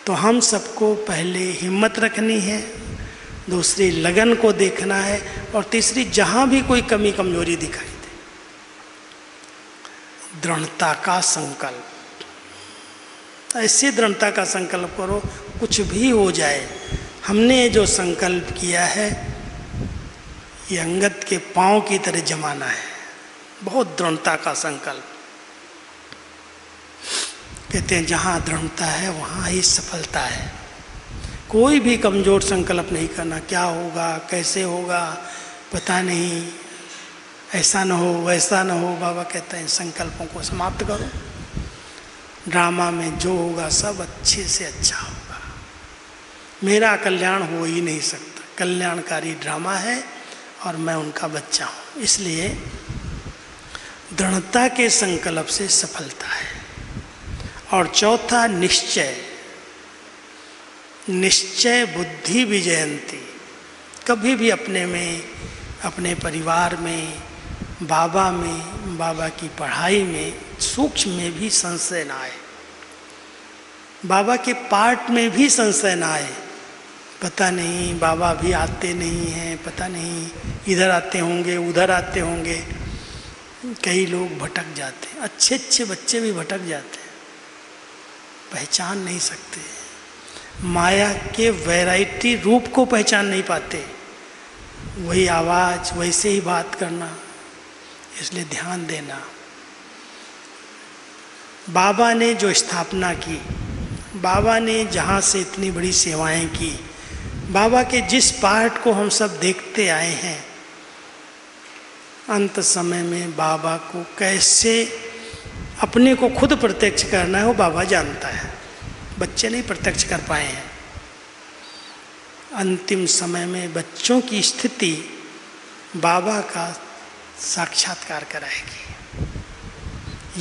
तो हम सबको पहले हिम्मत रखनी है, दूसरी लगन को देखना है, और तीसरी जहाँ भी कोई कमी कमजोरी दिखाई दे, दृढ़ता का संकल्प। ऐसे दृढ़ता का संकल्प करो, कुछ भी हो जाए, हमने जो संकल्प किया है ये अंगद के पांव की तरह जमाना है। बहुत दृढ़ता का संकल्प। कहते हैं जहाँ दृढ़ता है वहाँ ही सफलता है। कोई भी कमजोर संकल्प नहीं करना, क्या होगा, कैसे होगा, पता नहीं, ऐसा न हो, वैसा न हो। बाबा कहते हैं संकल्पों को समाप्त करो। ड्रामा में जो होगा सब अच्छे से अच्छा होगा। मेरा कल्याण हो ही नहीं सकता, कल्याणकारी ड्रामा है और मैं उनका बच्चा हूँ। इसलिए दृढ़ता के संकल्प से सफलता है। और चौथा निश्चय। निश्चय बुद्धि विजयंती। कभी भी अपने में, अपने परिवार में, बाबा में, बाबा की पढ़ाई में, सूक्ष्म में भी संशय ना आए, बाबा के पाठ में भी संशय ना आए। पता नहीं बाबा भी आते नहीं हैं, पता नहीं इधर आते होंगे, उधर आते होंगे। कई लोग भटक जाते हैं, अच्छे अच्छे बच्चे भी भटक जाते हैं, पहचान नहीं सकते, माया के वैरायटी रूप को पहचान नहीं पाते, वही आवाज़, वैसे ही बात करना। इसलिए ध्यान देना। बाबा ने जो स्थापना की, बाबा ने जहाँ से इतनी बड़ी सेवाएं की, बाबा के जिस पाठ को हम सब देखते आए हैं, अंत समय में बाबा को कैसे अपने को खुद प्रत्यक्ष करना है वो बाबा जानता है, बच्चे नहीं प्रत्यक्ष कर पाए हैं। अंतिम समय में बच्चों की स्थिति बाबा का साक्षात्कार कराएगी।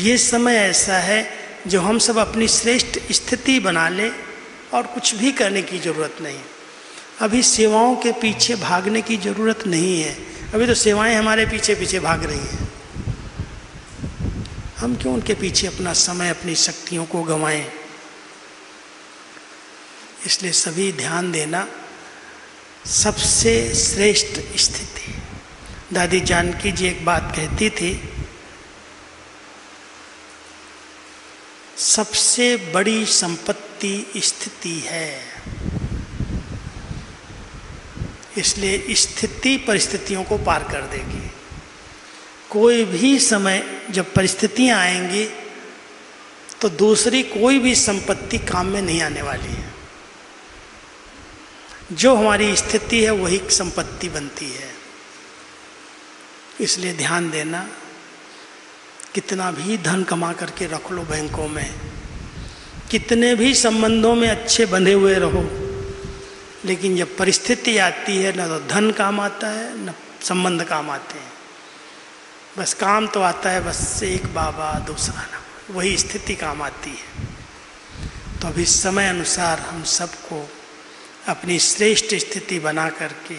ये समय ऐसा है जो हम सब अपनी श्रेष्ठ स्थिति बना लें और कुछ भी करने की ज़रूरत नहीं। अभी सेवाओं के पीछे भागने की ज़रूरत नहीं है, अभी तो सेवाएं हमारे पीछे पीछे भाग रही हैं। हम क्यों उनके पीछे अपना समय, अपनी शक्तियों को गंवाएं। इसलिए सभी ध्यान देना। सबसे श्रेष्ठ स्थिति, दादी जानकी जी एक बात कहती थी सबसे बड़ी संपत्ति स्थिति है। इसलिए स्थिति परिस्थितियों को पार कर देगी। कोई भी समय जब परिस्थितियां आएंगी तो दूसरी कोई भी संपत्ति काम में नहीं आने वाली है। जो हमारी स्थिति है वही संपत्ति बनती है। इसलिए ध्यान देना, कितना भी धन कमा करके रख लो बैंकों में, कितने भी संबंधों में अच्छे बंधे हुए रहो, लेकिन जब परिस्थिति आती है न तो धन काम आता है न संबंध काम आते हैं। बस काम तो आता है, बस एक बाबा दूसरा ना, वही स्थिति काम आती है। तो अभी समय अनुसार हम सबको अपनी श्रेष्ठ स्थिति बना करके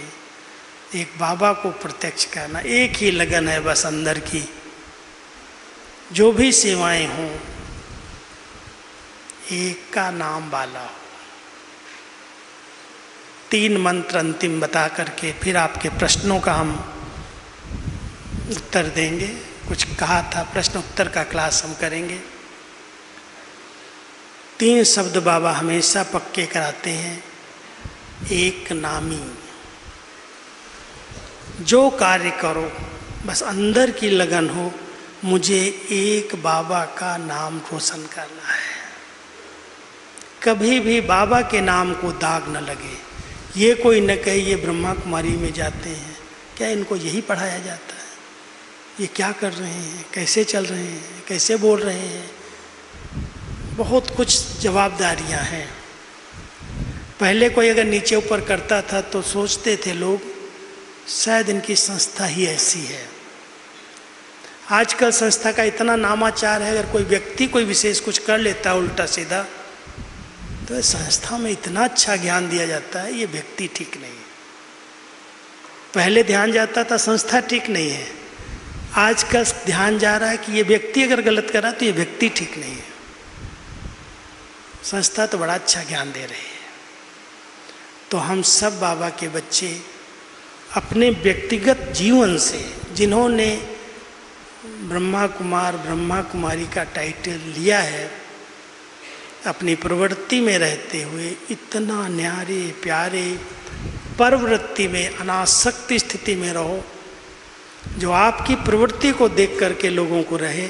एक बाबा को प्रत्यक्ष करना, एक ही लगन है बस अंदर की। जो भी सेवाएं हों, एक का नाम वाला हो। 3 मंत्र अंतिम बता करके फिर आपके प्रश्नों का हम उत्तर देंगे। कुछ कहा था, प्रश्न उत्तर का क्लास हम करेंगे। 3 शब्द बाबा हमेशा पक्के कराते हैं। एक नामी, जो कार्य करो बस अंदर की लगन हो, मुझे एक बाबा का नाम रोशन करना है। कभी भी बाबा के नाम को दाग न लगे। ये कोई न कहे ये ब्रह्मा कुमारी में जाते हैं, क्या इनको यही पढ़ाया जाता है? ये क्या कर रहे हैं, कैसे चल रहे हैं, कैसे बोल रहे हैं? बहुत कुछ जवाबदारियां हैं। पहले कोई अगर नीचे ऊपर करता था तो सोचते थे लोग शायद इनकी संस्था ही ऐसी है। आजकल संस्था का इतना नामाचार है, अगर कोई व्यक्ति कोई विशेष कुछ कर लेता है उल्टा सीधा, तो संस्था में इतना अच्छा ज्ञान दिया जाता है, ये व्यक्ति ठीक नहीं है। पहले ध्यान जाता था संस्था ठीक नहीं है, आजकल ध्यान जा रहा है कि ये व्यक्ति अगर गलत कर रहा है तो ये व्यक्ति ठीक नहीं है। संस्था तो बड़ा अच्छा ज्ञान दे रही है। तो हम सब बाबा के बच्चे अपने व्यक्तिगत जीवन से, जिन्होंने ब्रह्मा कुमार ब्रह्मा कुमारी का टाइटल लिया है, अपनी प्रवृत्ति में रहते हुए इतना न्यारे प्यारे परवृत्ति में अनासक्त स्थिति में रहो, जो आपकी प्रवृत्ति को देख करके लोगों को रहे।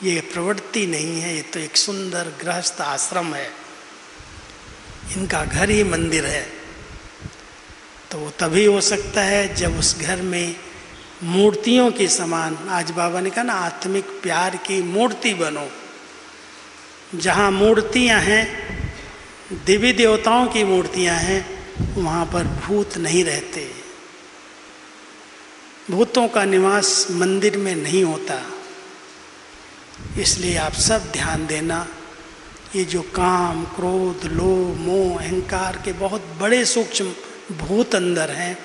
ये प्रवृत्ति नहीं है, ये तो एक सुंदर गृहस्थ आश्रम है, इनका घर ही मंदिर है। तो वो तभी हो सकता है जब उस घर में मूर्तियों के समान, आज बाबा ने कहा ना, आत्मिक प्यार की मूर्ति बनो। जहाँ मूर्तियाँ हैं, देवी देवताओं की मूर्तियाँ हैं, वहाँ पर भूत नहीं रहते। भूतों का निवास मंदिर में नहीं होता। इसलिए आप सब ध्यान देना, ये जो काम क्रोध लोभ मोह अहंकार के बहुत बड़े सूक्ष्म भूत अंदर हैं,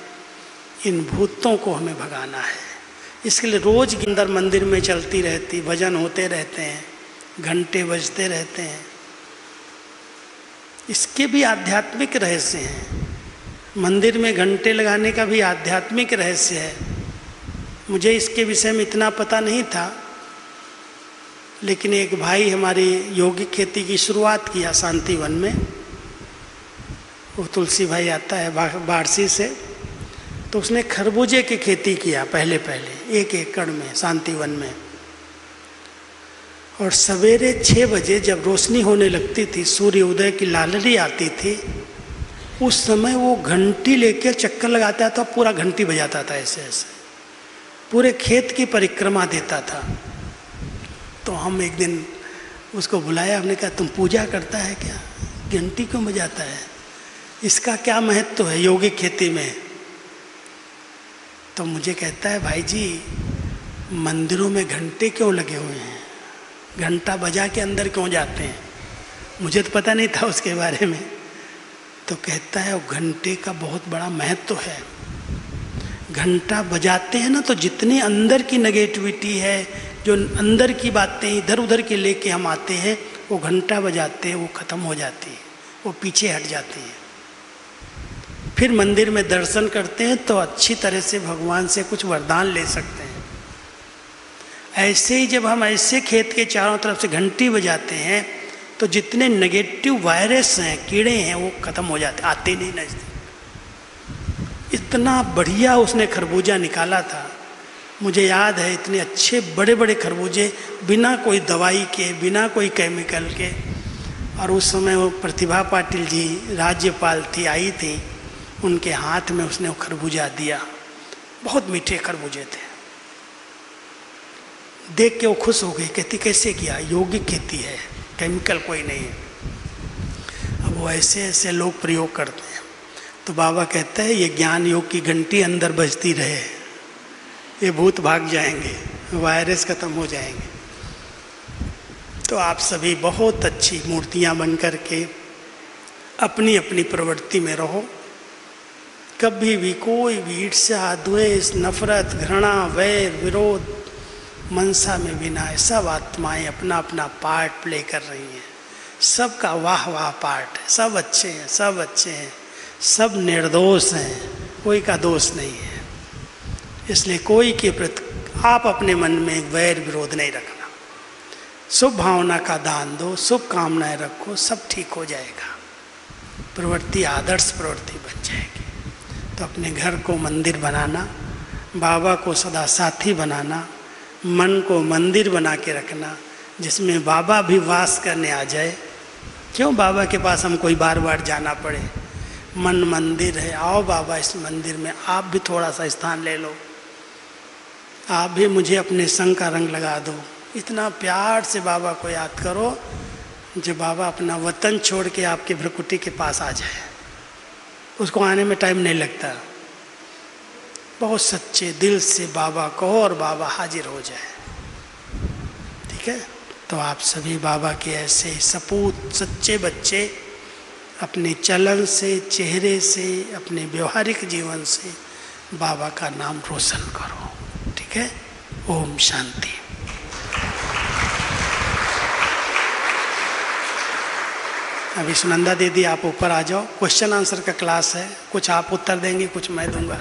इन भूतों को हमें भगाना है। इसके लिए रोज के अंदर मंदिर में चलती रहती, भजन होते रहते हैं, घंटे बजते रहते हैं। इसके भी आध्यात्मिक रहस्य हैं। मंदिर में घंटे लगाने का भी आध्यात्मिक रहस्य है। मुझे इसके विषय में इतना पता नहीं था, लेकिन एक भाई हमारी योगिक खेती की शुरुआत किया शांतिवन में। वो तुलसी भाई आता है बारसी से, तो उसने खरबूजे की खेती किया पहले 1 एकड़ में शांतिवन में। और सवेरे 6 बजे जब रोशनी होने लगती थी, सूर्य उदय की लालरी आती थी, उस समय वो घंटी लेकर चक्कर लगाता था, पूरा घंटी बजाता था, ऐसे ऐसे पूरे खेत की परिक्रमा देता था। तो हम एक दिन उसको बुलाया, हमने कहा तुम पूजा करता है क्या, घंटी क्यों बजाता है, इसका क्या महत्व है योगिक खेती में? तो मुझे कहता है, भाई जी मंदिरों में घंटे क्यों लगे हुए हैं, घंटा बजा के अंदर क्यों जाते हैं? मुझे तो पता नहीं था उसके बारे में। तो कहता है वो घंटे का बहुत बड़ा महत्व है। घंटा बजाते हैं ना, तो जितनी अंदर की नेगेटिविटी है, जो अंदर की बातें इधर उधर के लेके हम आते हैं, वो घंटा बजाते हैं, वो ख़त्म हो जाती है, वो पीछे हट जाती है। फिर मंदिर में दर्शन करते हैं तो अच्छी तरह से भगवान से कुछ वरदान ले सकते हैं। ऐसे ही जब हम ऐसे खेत के चारों तरफ से घंटी बजाते हैं तो जितने नेगेटिव वायरस हैं, कीड़े हैं, वो खत्म हो जाते, आते नहीं नजदीक। इतना बढ़िया उसने खरबूजा निकाला था, मुझे याद है, इतने अच्छे बड़े बड़े खरबूजे, बिना कोई दवाई के, बिना कोई केमिकल के। और उस समय वो प्रतिभा पाटिल जी राज्यपाल थी, आई थी, उनके हाथ में उसने वो खरबूजा दिया। बहुत मीठे खरबूजे थे। देख के वो खुश हो गई, कहती कैसे किया, यौगिक खेती है, केमिकल कोई नहीं है। अब वो ऐसे ऐसे लोग प्रयोग करते हैं, तो बाबा कहते हैं ये ज्ञान योग की घंटी अंदर बजती रहे, ये भूत भाग जाएंगे, वायरस खत्म हो जाएंगे। तो आप सभी बहुत अच्छी मूर्तियां बन करके अपनी अपनी प्रवृत्ति में रहो। कभी भी कोई भी ईर्ष्या, द्वेष, नफरत, घृणा, वैर, विरोध मनसा में भी ना है। सब आत्माएं अपना अपना पार्ट प्ले कर रही हैं, सबका वाह वाह पार्ट है, सब अच्छे हैं, सब अच्छे हैं, सब निर्दोष हैं, कोई का दोष नहीं है। इसलिए कोई के प्रति आप अपने मन में वैर विरोध नहीं रखना, शुभ भावना का दान दो, शुभ कामनाएं रखो, सब ठीक हो जाएगा, प्रवृत्ति आदर्श प्रवृत्ति बन जाएगी। तो अपने घर को मंदिर बनाना, बाबा को सदा साथी बनाना, मन को मंदिर बना के रखना, जिसमें बाबा भी वास करने आ जाए। क्यों बाबा के पास हम कोई बार बार जाना पड़े? मन मंदिर है, आओ बाबा इस मंदिर में आप भी थोड़ा सा स्थान ले लो, आप भी मुझे अपने संग का रंग लगा दो। इतना प्यार से बाबा को याद करो, जो बाबा अपना वतन छोड़ के आपके भ्रकुटी के पास आ जाए, उसको आने में टाइम नहीं लगता। बहुत सच्चे दिल से बाबा कहो और बाबा हाजिर हो जाए। ठीक है, तो आप सभी बाबा के ऐसे सपूत सच्चे बच्चे अपने चलन से, चेहरे से, अपने व्यवहारिक जीवन से बाबा का नाम रोशन करो। ठीक है, ओम शांति। अभी सुनंदा दीदी आप ऊपर आ जाओ, क्वेश्चन आंसर का क्लास है, कुछ आप उत्तर देंगे, कुछ मैं दूंगा।